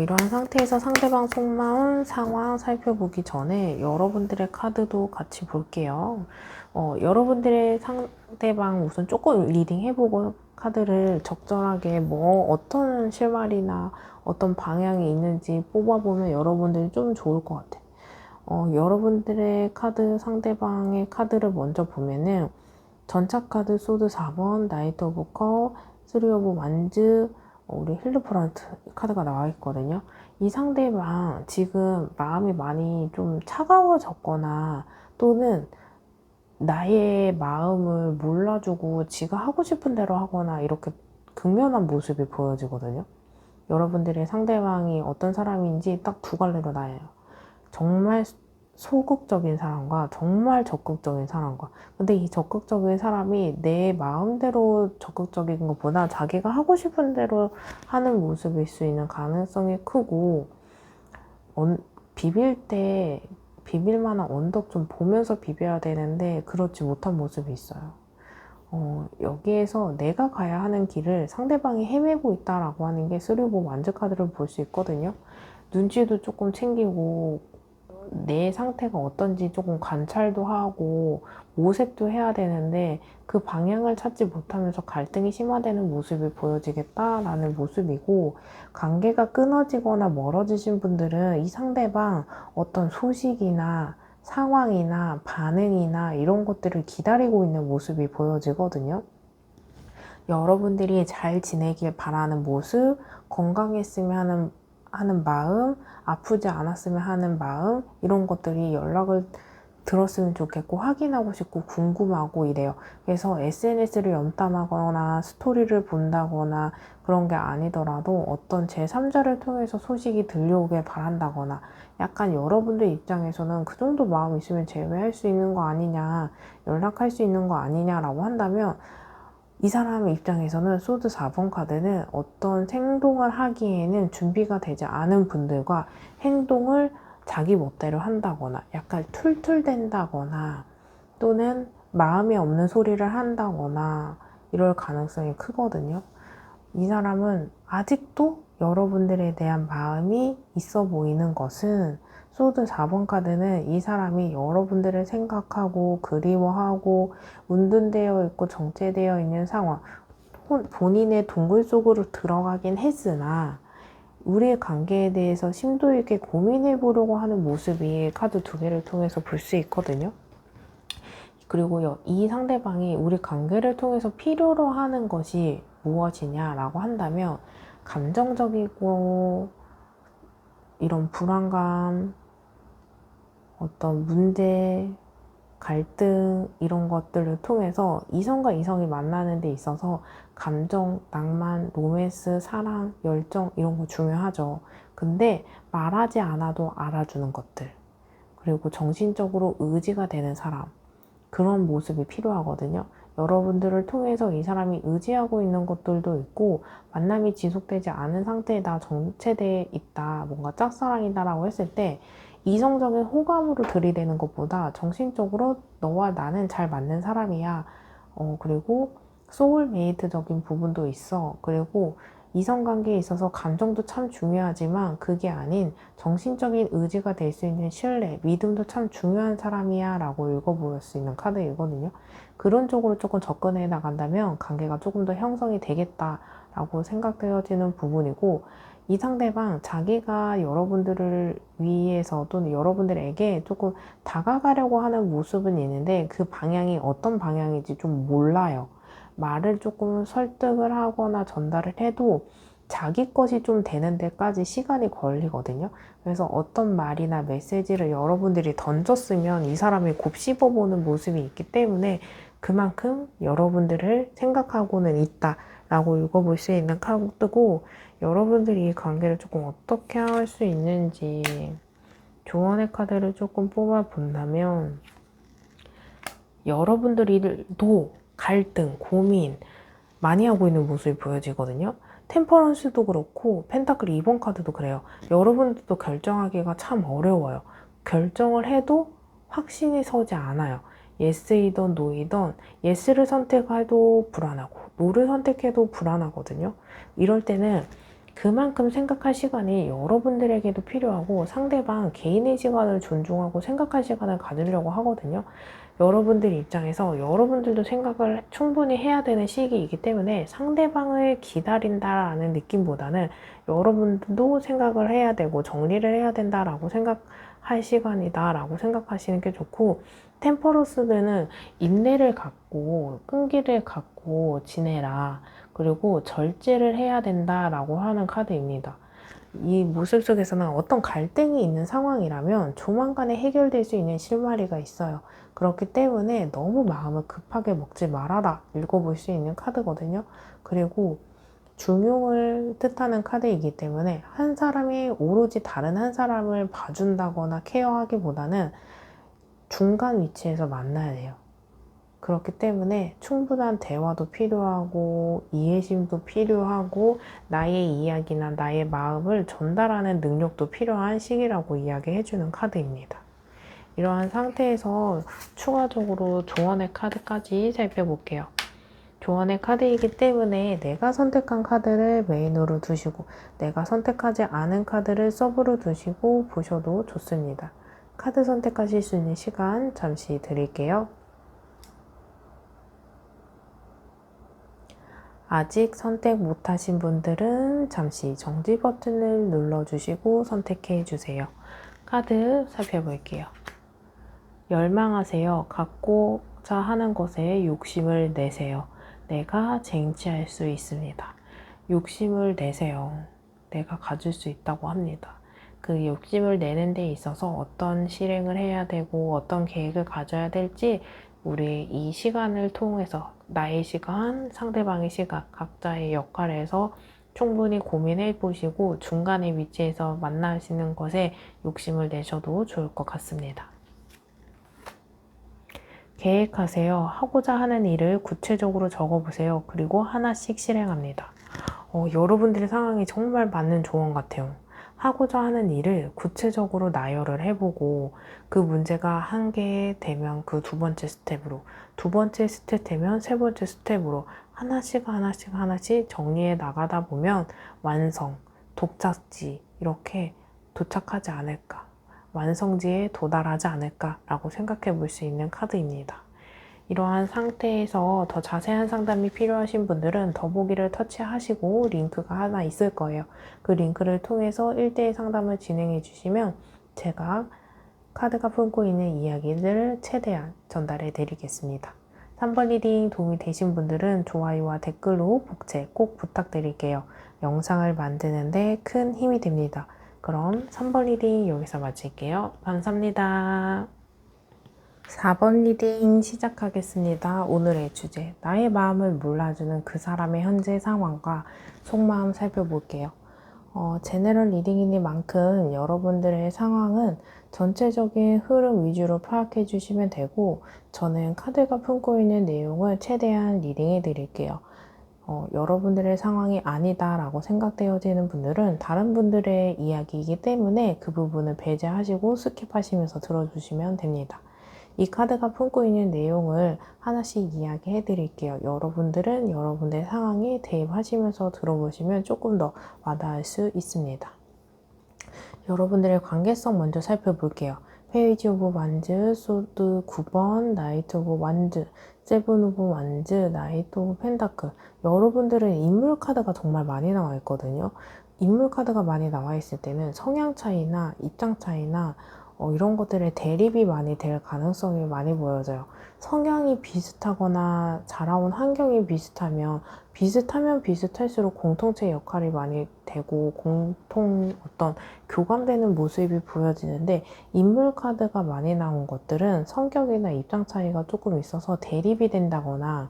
이러한 상태에서 상대방 속마음 상황 살펴보기 전에 여러분들의 카드도 같이 볼게요. 여러분들의 상대방 우선 조금 리딩 해보고 카드를 적절하게 어떤 실마리나 어떤 방향이 있는지 뽑아보면 여러분들이 좀 좋을 것 같아요. 여러분들의 카드, 상대방의 카드를 먼저 보면은 전차 카드 소드 4번, 나이트 오브 컵, 3 오브 완즈, 우리 힐드프런트 카드가 나와 있거든요. 이 상대방 지금 마음이 많이 좀 차가워졌거나 또는 나의 마음을 몰라주고 지가 하고 싶은 대로 하거나 이렇게 극면한 모습이 보여지거든요. 여러분들의 상대방이 어떤 사람인지 딱 두 갈래로 나뉘어요. 정말 소극적인 사람과 정말 적극적인 사람과. 근데 이 적극적인 사람이 내 마음대로 적극적인 것보다 자기가 하고 싶은 대로 하는 모습일 수 있는 가능성이 크고, 비빌 때 비빌 만한 언덕 좀 보면서 비벼야 되는데 그렇지 못한 모습이 있어요. 여기에서 내가 가야 하는 길을 상대방이 헤매고 있다라고 하는 게 쓰리고 완즈 카드를 볼 수 있거든요. 눈치도 조금 챙기고 내 상태가 어떤지 조금 관찰도 하고 모색도 해야 되는데 그 방향을 찾지 못하면서 갈등이 심화되는 모습이 보여지겠다라는 모습이고, 관계가 끊어지거나 멀어지신 분들은 이 상대방 어떤 소식이나 상황이나 반응이나 이런 것들을 기다리고 있는 모습이 보여지거든요. 여러분들이 잘 지내길 바라는 모습, 건강했으면 하는 마음, 아프지 않았으면 하는 마음, 이런 것들이 연락을 들었으면 좋겠고 확인하고 싶고 궁금하고 이래요. 그래서 SNS를 염탐하거나 스토리를 본다거나 그런 게 아니더라도 어떤 제3자를 통해서 소식이 들려오길 바란다거나, 약간 여러분들 입장에서는 그 정도 마음 있으면 제외할 수 있는 거 아니냐, 연락할 수 있는 거 아니냐라고 한다면, 이 사람의 입장에서는 소드 4번 카드는 어떤 행동을 하기에는 준비가 되지 않은 분들과 행동을 자기 멋대로 한다거나 약간 툴툴댄다거나 또는 마음에 없는 소리를 한다거나 이럴 가능성이 크거든요. 이 사람은 아직도 여러분들에 대한 마음이 있어 보이는 것은, 소드 4번 카드는 이 사람이 여러분들을 생각하고 그리워하고 운둔되어 있고 정체되어 있는 상황, 본인의 동굴 속으로 들어가긴 했으나 우리의 관계에 대해서 심도 있게 고민해 보려고 하는 모습이 카드 두 개를 통해서 볼 수 있거든요. 그리고 이 상대방이 우리 관계를 통해서 필요로 하는 것이 무엇이냐라고 한다면, 감정적이고 이런 불안감, 어떤 문제, 갈등 이런 것들을 통해서 이성과 이성이 만나는 데 있어서 감정, 낭만, 로맨스, 사랑, 열정 이런 거 중요하죠. 근데 말하지 않아도 알아주는 것들, 그리고 정신적으로 의지가 되는 사람, 그런 모습이 필요하거든요. 여러분들을 통해서 이 사람이 의지하고 있는 것들도 있고, 만남이 지속되지 않은 상태에 나 정체되어 있다, 뭔가 짝사랑이다 라고 했을 때 이성적인 호감으로 들이대는 것보다 정신적으로 너와 나는 잘 맞는 사람이야. 그리고 소울메이트적인 부분도 있어. 그리고 이성관계에 있어서 감정도 참 중요하지만 그게 아닌 정신적인 의지가 될 수 있는 신뢰, 믿음도 참 중요한 사람이야 라고 읽어볼 수 있는 카드이거든요. 그런 쪽으로 조금 접근해 나간다면 관계가 조금 더 형성이 되겠다라고 생각되어지는 부분이고, 이 상대방 자기가 여러분들을 위해서 또는 여러분들에게 조금 다가가려고 하는 모습은 있는데 그 방향이 어떤 방향인지 좀 몰라요. 말을 조금 설득을 하거나 전달을 해도 자기 것이 좀 되는 데까지 시간이 걸리거든요. 그래서 어떤 말이나 메시지를 여러분들이 던졌으면 이 사람이 곱씹어보는 모습이 있기 때문에 그만큼 여러분들을 생각하고는 있다 라고 읽어볼 수 있는 카드고, 여러분들이 이 관계를 조금 어떻게 할 수 있는지 조언의 카드를 조금 뽑아 본다면, 여러분들도 갈등, 고민 많이 하고 있는 모습이 보여지거든요. 템퍼런스도 그렇고 펜타클 2번 카드도 그래요. 여러분들도 결정하기가 참 어려워요. 결정을 해도 확신이 서지 않아요. 예스이던 노이던 예스를 선택해도 불안하고 노를 선택해도 불안하거든요. 이럴 때는 그만큼 생각할 시간이 여러분들에게도 필요하고 상대방 개인의 시간을 존중하고 생각할 시간을 가지려고 하거든요. 여러분들 입장에서 여러분들도 생각을 충분히 해야 되는 시기이기 때문에 상대방을 기다린다라는 느낌보다는 여러분들도 생각을 해야 되고 정리를 해야 된다라고 생각 할 시간이다 라고 생각하시는 게 좋고, 템퍼러스들은 인내를 갖고 끈기를 갖고 지내라, 그리고 절제를 해야 된다 라고 하는 카드입니다. 이 모습 속에서는 어떤 갈등이 있는 상황이라면 조만간에 해결될 수 있는 실마리가 있어요. 그렇기 때문에 너무 마음을 급하게 먹지 말아라 읽어볼 수 있는 카드거든요. 그리고 중용을 뜻하는 카드이기 때문에 한 사람이 오로지 다른 한 사람을 봐준다거나 케어하기보다는 중간 위치에서 만나야 돼요. 그렇기 때문에 충분한 대화도 필요하고 이해심도 필요하고 나의 이야기나 나의 마음을 전달하는 능력도 필요한 시기라고 이야기해주는 카드입니다. 이러한 상태에서 추가적으로 조언의 카드까지 살펴볼게요. 조언의 카드이기 때문에 내가 선택한 카드를 메인으로 두시고 내가 선택하지 않은 카드를 서브로 두시고 보셔도 좋습니다. 카드 선택하실 수 있는 시간 잠시 드릴게요. 아직 선택 못하신 분들은 잠시 정지 버튼을 눌러주시고 선택해 주세요. 카드 살펴볼게요. 열망하세요. 갖고자 하는 것에 욕심을 내세요. 내가 쟁취할 수 있습니다. 욕심을 내세요. 내가 가질 수 있다고 합니다. 그 욕심을 내는 데 있어서 어떤 실행을 해야 되고 어떤 계획을 가져야 될지 우리 이 시간을 통해서 나의 시간, 상대방의 시간, 각자의 역할에서 충분히 고민해 보시고 중간의 위치에서 만나시는 것에 욕심을 내셔도 좋을 것 같습니다. 계획하세요. 하고자 하는 일을 구체적으로 적어보세요. 그리고 하나씩 실행합니다. 여러분들의 상황이 정말 맞는 조언 같아요. 하고자 하는 일을 구체적으로 나열을 해보고 그 문제가 한 개 되면 그 두 번째 스텝으로, 두 번째 스텝 되면 세 번째 스텝으로 하나씩 정리해 나가다 보면 완성, 독착지 이렇게 도착하지 않을까, 완성지에 도달하지 않을까라고 생각해 볼 수 있는 카드입니다. 이러한 상태에서 더 자세한 상담이 필요하신 분들은 더보기를 터치하시고 링크가 하나 있을 거예요. 그 링크를 통해서 1대1 상담을 진행해 주시면 제가 카드가 품고 있는 이야기들을 최대한 전달해 드리겠습니다. 3번 리딩 도움이 되신 분들은 좋아요와 댓글로 복제 꼭 부탁드릴게요. 영상을 만드는데 큰 힘이 됩니다. 그럼 3번 리딩 여기서 마칠게요. 감사합니다. 4번 리딩 시작하겠습니다. 오늘의 주제, 나의 마음을 몰라주는 그 사람의 현재 상황과 속마음 살펴볼게요. 제너럴 리딩이니만큼 여러분들의 상황은 전체적인 흐름 위주로 파악해 주시면 되고 저는 카드가 품고 있는 내용을 최대한 리딩해 드릴게요. 여러분들의 상황이 아니다 라고 생각되어지는 분들은 다른 분들의 이야기이기 때문에 그 부분을 배제하시고 스킵하시면서 들어주시면 됩니다. 이 카드가 품고 있는 내용을 하나씩 이야기해 드릴게요. 여러분들은 여러분의 상황에 대입하시면서 들어보시면 조금 더 와닿을 수 있습니다. 여러분들의 관계성 먼저 살펴볼게요. 페이지 오브 완즈, 소드 9번, 나이트 오브 완즈, 세븐 오브 완즈, 나이트 오브 펜타클. 여러분들은 인물 카드가 정말 많이 나와 있거든요. 인물 카드가 많이 나와 있을 때는 성향 차이나 입장 차이나 이런 것들의 대립이 많이 될 가능성이 많이 보여져요. 성향이 비슷하거나 자라온 환경이 비슷하면 비슷할수록 공통체 역할이 많이 되고 공통 어떤 교감되는 모습이 보여지는데 인물 카드가 많이 나온 것들은 성격이나 입장 차이가 조금 있어서 대립이 된다거나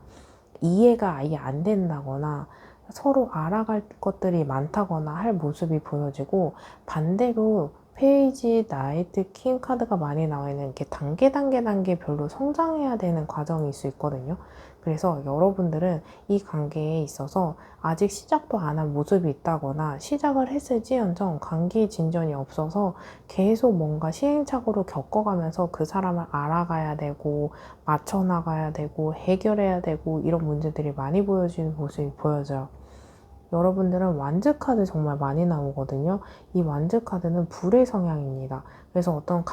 이해가 아예 안 된다거나 서로 알아갈 것들이 많다거나 할 모습이 보여지고 반대로 페이지 나이트 킹 카드가 많이 나와 있는 이렇게 단계별로 성장해야 되는 과정일 수 있거든요. 그래서 여러분들은 이 관계에 있어서 아직 시작도 안 한 모습이 있다거나 시작을 했을지언정 관계 진전이 없어서 계속 뭔가 시행착오로 겪어가면서 그 사람을 알아가야 되고 맞춰나가야 되고 해결해야 되고 이런 문제들이 많이 보여지는 모습이 보여져요. 여러분들은 완즈 카드 정말 많이 나오거든요. 이 완즈 카드는 불의 성향입니다. 그래서 어떤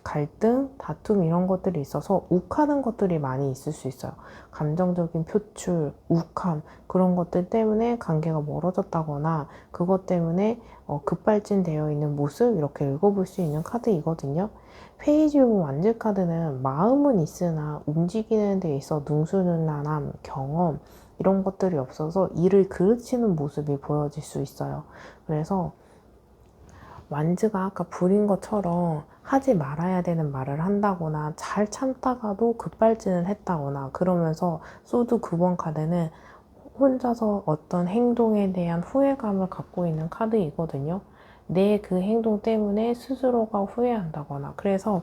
갈등, 다툼 이런 것들이 있어서 욱하는 것들이 많이 있을 수 있어요. 감정적인 표출, 욱함 그런 것들 때문에 관계가 멀어졌다거나 그것 때문에 급발진되어 있는 모습 이렇게 읽어볼 수 있는 카드이거든요. 페이지 오브 완즈 카드는 마음은 있으나 움직이는 데 있어 능수능란함, 경험 이런 것들이 없어서 일을 그르치는 모습이 보여질 수 있어요. 그래서 완즈가 아까 불인 것처럼 하지 말아야 되는 말을 한다거나 잘 참다가도 급발진을 했다거나 그러면서 소드 9번 카드는 혼자서 어떤 행동에 대한 후회감을 갖고 있는 카드이거든요. 내 그 행동 때문에 스스로가 후회한다거나 그래서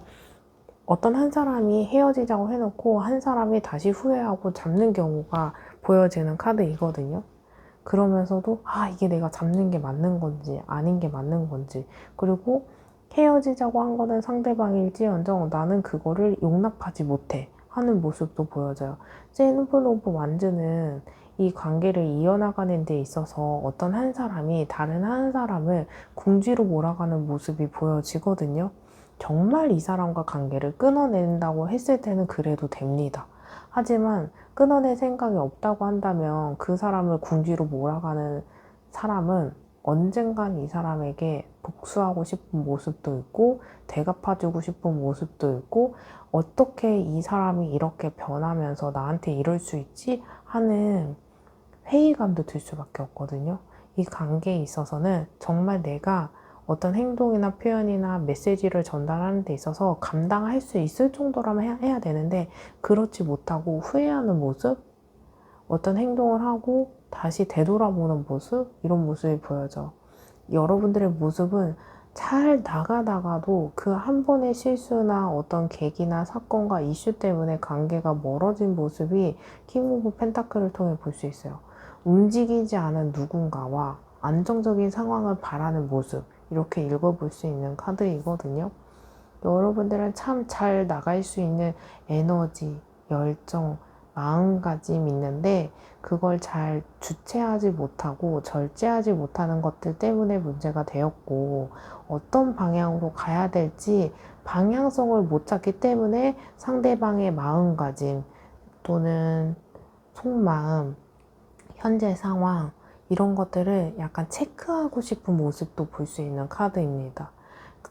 어떤 한 사람이 헤어지자고 해놓고 한 사람이 다시 후회하고 잡는 경우가 보여지는 카드이거든요. 그러면서도 이게 내가 잡는 게 맞는 건지 아닌 게 맞는 건지 그리고 헤어지자고 한 거는 상대방일지언정 나는 그거를 용납하지 못해 하는 모습도 보여져요. 세븐 오브 완즈는 이 관계를 이어나가는 데 있어서 어떤 한 사람이 다른 한 사람을 궁지로 몰아가는 모습이 보여지거든요. 정말 이 사람과 관계를 끊어낸다고 했을 때는 그래도 됩니다. 하지만 끊어낼 생각이 없다고 한다면 그 사람을 궁지로 몰아가는 사람은 언젠간 이 사람에게 복수하고 싶은 모습도 있고 대갚아주고 싶은 모습도 있고 어떻게 이 사람이 이렇게 변하면서 나한테 이럴 수 있지 하는 회의감도 들 수밖에 없거든요. 이 관계에 있어서는 정말 내가 어떤 행동이나 표현이나 메시지를 전달하는 데 있어서 감당할 수 있을 정도라면 해야 되는데 그렇지 못하고 후회하는 모습, 어떤 행동을 하고 다시 되돌아보는 모습, 이런 모습이 보여져. 여러분들의 모습은 잘 나가다가도 그 한 번의 실수나 어떤 계기나 사건과 이슈 때문에 관계가 멀어진 모습이 킹 오브 펜타클을 통해 볼 수 있어요. 움직이지 않은 누군가와 안정적인 상황을 바라는 모습, 이렇게 읽어볼 수 있는 카드이거든요. 여러분들은 참 잘 나갈 수 있는 에너지, 열정, 마음가짐 있는데 그걸 잘 주체하지 못하고 절제하지 못하는 것들 때문에 문제가 되었고 어떤 방향으로 가야 될지 방향성을 못 찾기 때문에 상대방의 마음가짐 또는 속마음, 현재 상황 이런 것들을 약간 체크하고 싶은 모습도 볼 수 있는 카드입니다.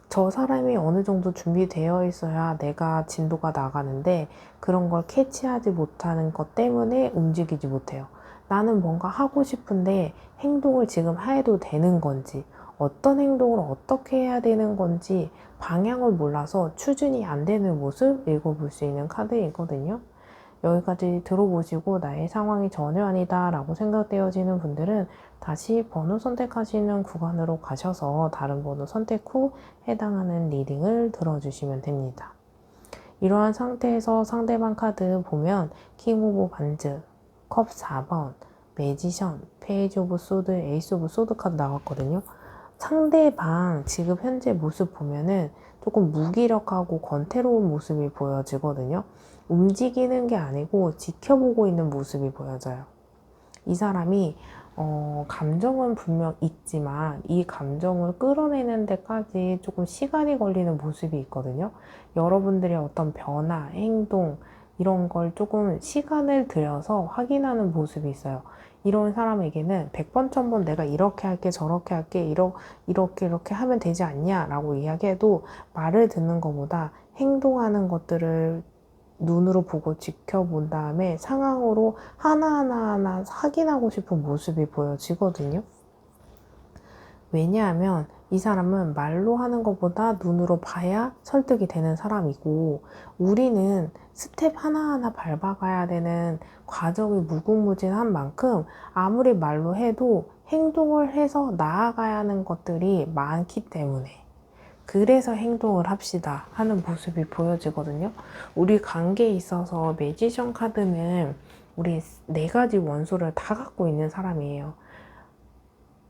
저 사람이 어느 정도 준비되어 있어야 내가 진도가 나가는데 그런 걸 캐치하지 못하는 것 때문에 움직이지 못해요. 나는 뭔가 하고 싶은데 행동을 지금 해도 되는 건지 어떤 행동을 어떻게 해야 되는 건지 방향을 몰라서 추진이 안 되는 모습 읽어볼 수 있는 카드이거든요. 여기까지 들어보시고 나의 상황이 전혀 아니다 라고 생각되어지는 분들은 다시 번호 선택하시는 구간으로 가셔서 다른 번호 선택 후 해당하는 리딩을 들어주시면 됩니다. 이러한 상태에서 상대방 카드 보면 킹 오브 반즈, 컵 4번, 매지션, 페이지 오브 소드, 에이스 오브 소드 카드 나왔거든요. 상대방 지금 현재 모습 보면은 조금 무기력하고 권태로운 모습이 보여지거든요. 움직이는 게 아니고 지켜보고 있는 모습이 보여져요. 이 사람이 감정은 분명 있지만 이 감정을 끌어내는 데까지 조금 시간이 걸리는 모습이 있거든요. 여러분들의 어떤 변화, 행동 이런 걸 조금 시간을 들여서 확인하는 모습이 있어요. 이런 사람에게는 100번, 1000번 내가 이렇게 할게, 저렇게 할게, 이렇게 하면 되지 않냐 라고 이야기해도 말을 듣는 것보다 행동하는 것들을 눈으로 보고 지켜본 다음에 상황으로 하나하나 확인하고 싶은 모습이 보여지거든요. 왜냐하면 이 사람은 말로 하는 것보다 눈으로 봐야 설득이 되는 사람이고 우리는 스텝 하나하나 밟아가야 되는 과정이 무궁무진한 만큼 아무리 말로 해도 행동을 해서 나아가야 하는 것들이 많기 때문에 그래서 행동을 합시다 하는 모습이 보여지거든요. 우리 관계에 있어서 매지션 카드는 우리 4가지 원소를 다 갖고 있는 사람이에요.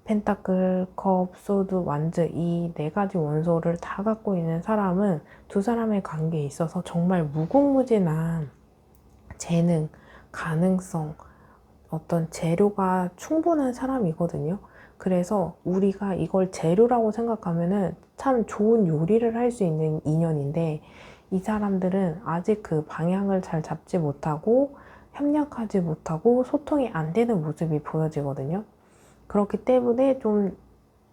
펜타클, 컵, 소드, 완즈 이 4가지 원소를 다 갖고 있는 사람은 두 사람의 관계에 있어서 정말 무궁무진한 재능, 가능성, 어떤 재료가 충분한 사람이거든요. 그래서 우리가 이걸 재료라고 생각하면은 참 좋은 요리를 할 수 있는 인연인데, 이 사람들은 아직 그 방향을 잘 잡지 못하고 협력하지 못하고 소통이 안 되는 모습이 보여지거든요. 그렇기 때문에 좀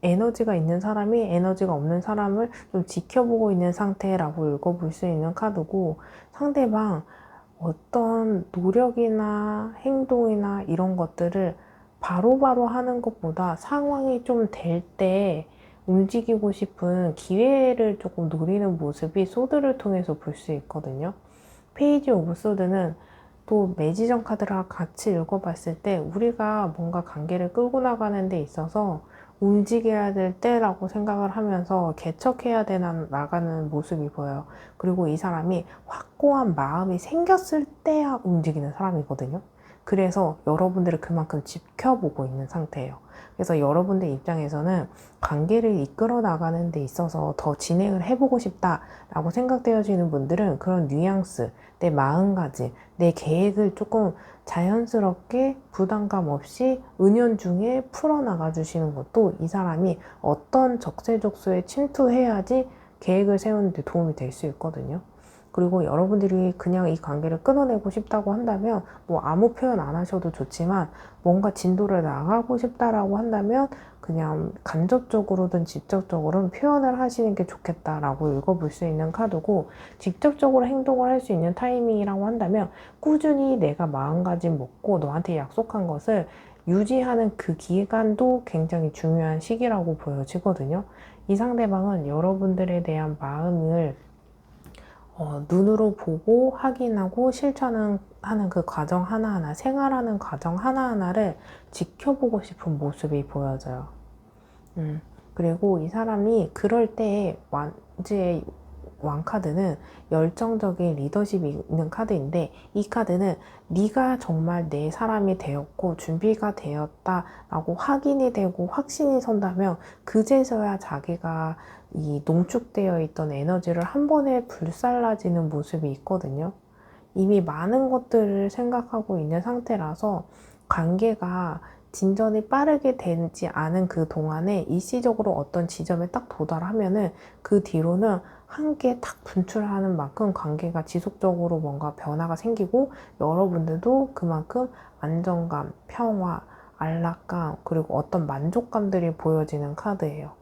에너지가 있는 사람이 에너지가 없는 사람을 좀 지켜보고 있는 상태라고 읽어볼 수 있는 카드고, 상대방 어떤 노력이나 행동이나 이런 것들을 바로바로 하는 것보다 상황이 좀 될 때 움직이고 싶은 기회를 조금 노리는 모습이 소드를 통해서 볼 수 있거든요. 페이지 오브 소드는 또 매지정 카드랑 같이 읽어봤을 때 우리가 뭔가 관계를 끌고 나가는 데 있어서 움직여야 될 때라고 생각을 하면서 개척해야 되나 나가는 모습이 보여요. 그리고 이 사람이 확고한 마음이 생겼을 때야 움직이는 사람이거든요. 그래서 여러분들을 그만큼 지켜보고 있는 상태예요. 그래서 여러분들 입장에서는 관계를 이끌어 나가는 데 있어서 더 진행을 해보고 싶다라고 생각되어지는 분들은 그런 뉘앙스, 내 마음가짐, 내 계획을 조금 자연스럽게 부담감 없이 은연중에 풀어나가 주시는 것도 이 사람이 어떤 적재적소에 침투해야지 계획을 세우는 데 도움이 될 수 있거든요. 그리고 여러분들이 그냥 이 관계를 끊어내고 싶다고 한다면 뭐 아무 표현 안 하셔도 좋지만, 뭔가 진도를 나가고 싶다라고 한다면 그냥 간접적으로든 직접적으로는 표현을 하시는 게 좋겠다라고 읽어볼 수 있는 카드고, 직접적으로 행동을 할 수 있는 타이밍이라고 한다면 꾸준히 내가 마음가짐 먹고 너한테 약속한 것을 유지하는 그 기간도 굉장히 중요한 시기라고 보여지거든요. 이 상대방은 여러분들에 대한 마음을 눈으로 보고 확인하고 실천하는 그 과정 하나하나, 생활하는 과정 하나하나를 지켜보고 싶은 모습이 보여져요. 그리고 이 사람이 그럴 때의 완주의 왕카드는 열정적인 리더십이 있는 카드인데, 이 카드는 네가 정말 내 사람이 되었고 준비가 되었다라고 확인이 되고 확신이 선다면 그제서야 자기가 이 농축되어 있던 에너지를 한 번에 불살라지는 모습이 있거든요. 이미 많은 것들을 생각하고 있는 상태라서 관계가 진전이 빠르게 되지 않은 그 동안에 일시적으로 어떤 지점에 딱 도달하면은 그 뒤로는 함께 탁 분출하는 만큼 관계가 지속적으로 뭔가 변화가 생기고, 여러분들도 그만큼 안정감, 평화, 안락감, 그리고 어떤 만족감들이 보여지는 카드예요.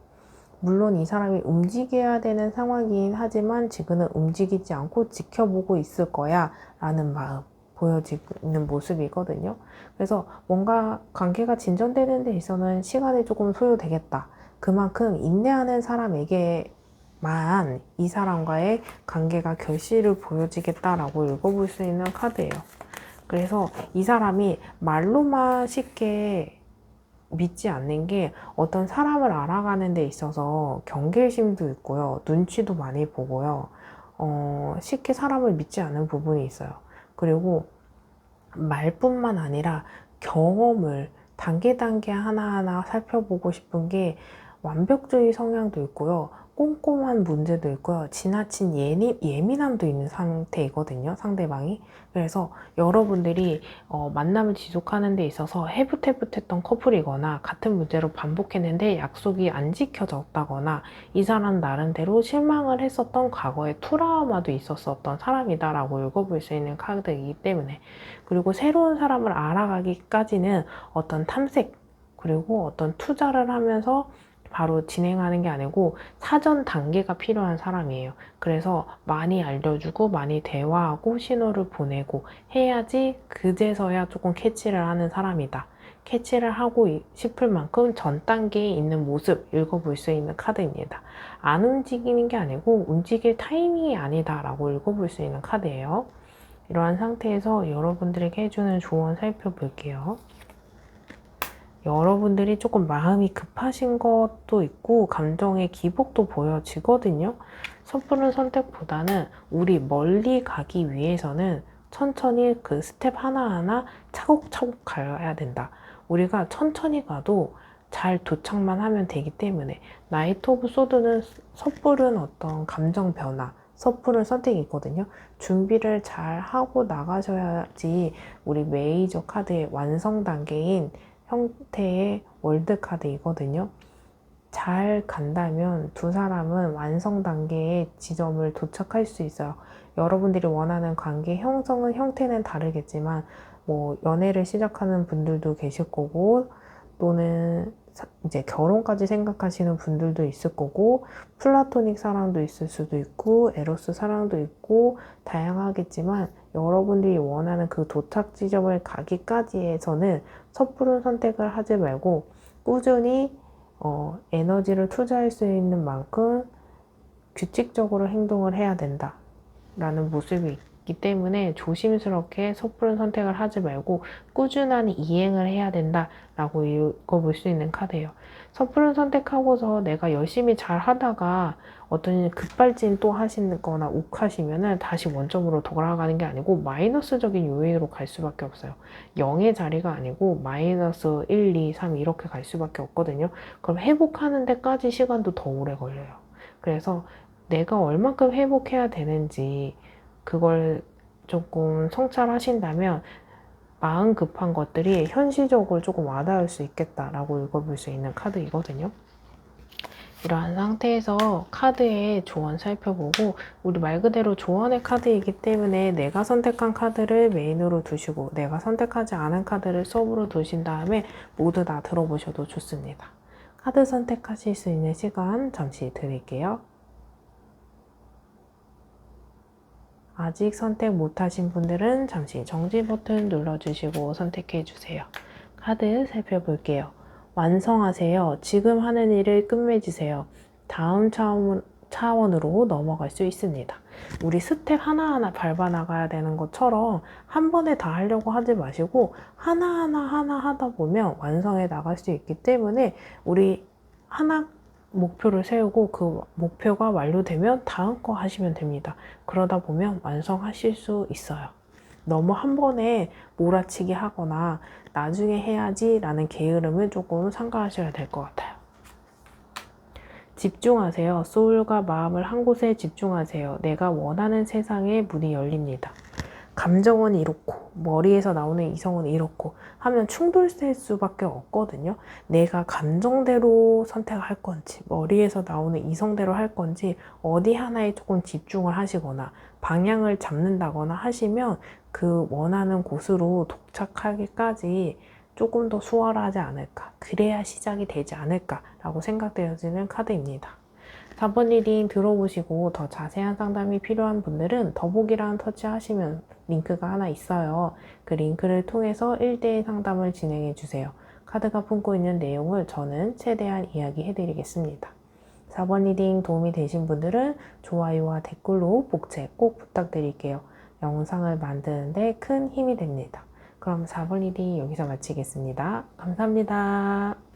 물론 이 사람이 움직여야 되는 상황이긴 하지만 지금은 움직이지 않고 지켜보고 있을 거야 라는 마음 보여지는 모습이거든요. 그래서 뭔가 관계가 진전되는 데 있어서는 시간이 조금 소요되겠다. 그만큼 인내하는 사람에게만 이 사람과의 관계가 결실을 보여지겠다라고 읽어볼 수 있는 카드예요. 그래서 이 사람이 말로만 쉽게 믿지 않는 게, 어떤 사람을 알아가는 데 있어서 경계심도 있고요. 눈치도 많이 보고요. 쉽게 사람을 믿지 않는 부분이 있어요. 그리고 말뿐만 아니라 경험을 단계 하나하나 살펴보고 싶은 게, 완벽주의 성향도 있고요. 꼼꼼한 문제도 있고요. 지나친 예민함도 있는 상태이거든요, 상대방이. 그래서 여러분들이 만남을 지속하는 데 있어서 해붓해붓했던 커플이거나 같은 문제로 반복했는데 약속이 안 지켜졌다거나, 이 사람 나름대로 실망을 했었던 과거의 트라우마도 있었던 사람이다라고 읽어볼 수 있는 카드이기 때문에, 그리고 새로운 사람을 알아가기까지는 어떤 탐색, 그리고 어떤 투자를 하면서 바로 진행하는 게 아니고 사전 단계가 필요한 사람이에요. 그래서 많이 알려주고 많이 대화하고 신호를 보내고 해야지 그제서야 조금 캐치를 하는 사람이다. 캐치를 하고 싶을 만큼 전 단계에 있는 모습 읽어볼 수 있는 카드입니다. 안 움직이는 게 아니고 움직일 타이밍이 아니다 라고 읽어볼 수 있는 카드예요. 이러한 상태에서 여러분들에게 해주는 조언 살펴볼게요. 여러분들이 조금 마음이 급하신 것도 있고 감정의 기복도 보여지거든요. 섣부른 선택보다는 우리 멀리 가기 위해서는 천천히 그 스텝 하나하나 차곡차곡 가야 된다. 우리가 천천히 가도 잘 도착만 하면 되기 때문에, 나이트 오브 소드는 섣부른 어떤 감정 변화, 섣부른 선택이 있거든요. 준비를 잘 하고 나가셔야지 우리 메이저 카드의 완성 단계인 형태의 월드카드이거든요. 잘 간다면 두 사람은 완성 단계의 지점을 도착할 수 있어요. 여러분들이 원하는 관계 형성은 형태는 다르겠지만 뭐 연애를 시작하는 분들도 계실 거고 또는 이제 결혼까지 생각하시는 분들도 있을 거고 플라토닉 사랑도 있을 수도 있고 에로스 사랑도 있고 다양하겠지만 여러분들이 원하는 그 도착 지점을 가기까지에서는 섣부른 선택을 하지 말고 꾸준히 에너지를 투자할 수 있는 만큼 규칙적으로 행동을 해야 된다 라는 모습이 있기 때문에 조심스럽게 섣부른 선택을 하지 말고 꾸준한 이행을 해야 된다 라고 읽어볼 수 있는 카드예요. 섣부른 선택하고서 내가 열심히 잘 하다가 어떤 급발진 또 하시거나 욱하시면은 다시 원점으로 돌아가는 게 아니고 마이너스적인 요인으로 갈 수밖에 없어요. 0의 자리가 아니고 마이너스 1, 2, 3 이렇게 갈 수밖에 없거든요. 그럼 회복하는 데까지 시간도 더 오래 걸려요. 그래서 내가 얼만큼 회복해야 되는지 그걸 조금 성찰하신다면 마음 급한 것들이 현실적으로 조금 와닿을 수 있겠다라고 읽어볼 수 있는 카드이거든요. 이러한 상태에서 카드의 조언 살펴보고 우리 말 그대로 조언의 카드이기 때문에 내가 선택한 카드를 메인으로 두시고 내가 선택하지 않은 카드를 서브로 두신 다음에 모두 다 들어보셔도 좋습니다. 카드 선택하실 수 있는 시간 잠시 드릴게요. 아직 선택 못하신 분들은 잠시 정지 버튼 눌러주시고 선택해주세요. 카드 살펴볼게요. 완성하세요. 지금 하는 일을 끝맺으세요. 다음 차원으로 넘어갈 수 있습니다. 우리 스텝 하나하나 밟아 나가야 되는 것처럼 한 번에 다 하려고 하지 마시고 하나하나 하다 보면 완성해 나갈 수 있기 때문에 우리 하나 목표를 세우고 그 목표가 완료되면 다음 거 하시면 됩니다. 그러다 보면 완성하실 수 있어요. 너무 한 번에 몰아치기 하거나 나중에 해야지 라는 게으름을 조금 삼가하셔야 될 것 같아요. 집중하세요. 소울과 마음을 한 곳에 집중하세요. 내가 원하는 세상의 문이 열립니다. 감정은 이렇고 머리에서 나오는 이성은 이렇고 하면 충돌될 수밖에 없거든요. 내가 감정대로 선택할 건지 머리에서 나오는 이성대로 할 건지 어디 하나에 조금 집중을 하시거나 방향을 잡는다거나 하시면 그 원하는 곳으로 도착하기까지 조금 더 수월하지 않을까, 그래야 시작이 되지 않을까라고 생각되어지는 카드입니다. 4번 리딩 들어보시고 더 자세한 상담이 필요한 분들은 더보기란 터치하시면 링크가 하나 있어요. 그 링크를 통해서 1대1 상담을 진행해 주세요. 카드가 품고 있는 내용을 저는 최대한 이야기해 드리겠습니다. 4번 리딩 도움이 되신 분들은 좋아요와 댓글로 복채 꼭 부탁드릴게요. 영상을 만드는데 큰 힘이 됩니다. 그럼 4번 리딩 여기서 마치겠습니다. 감사합니다.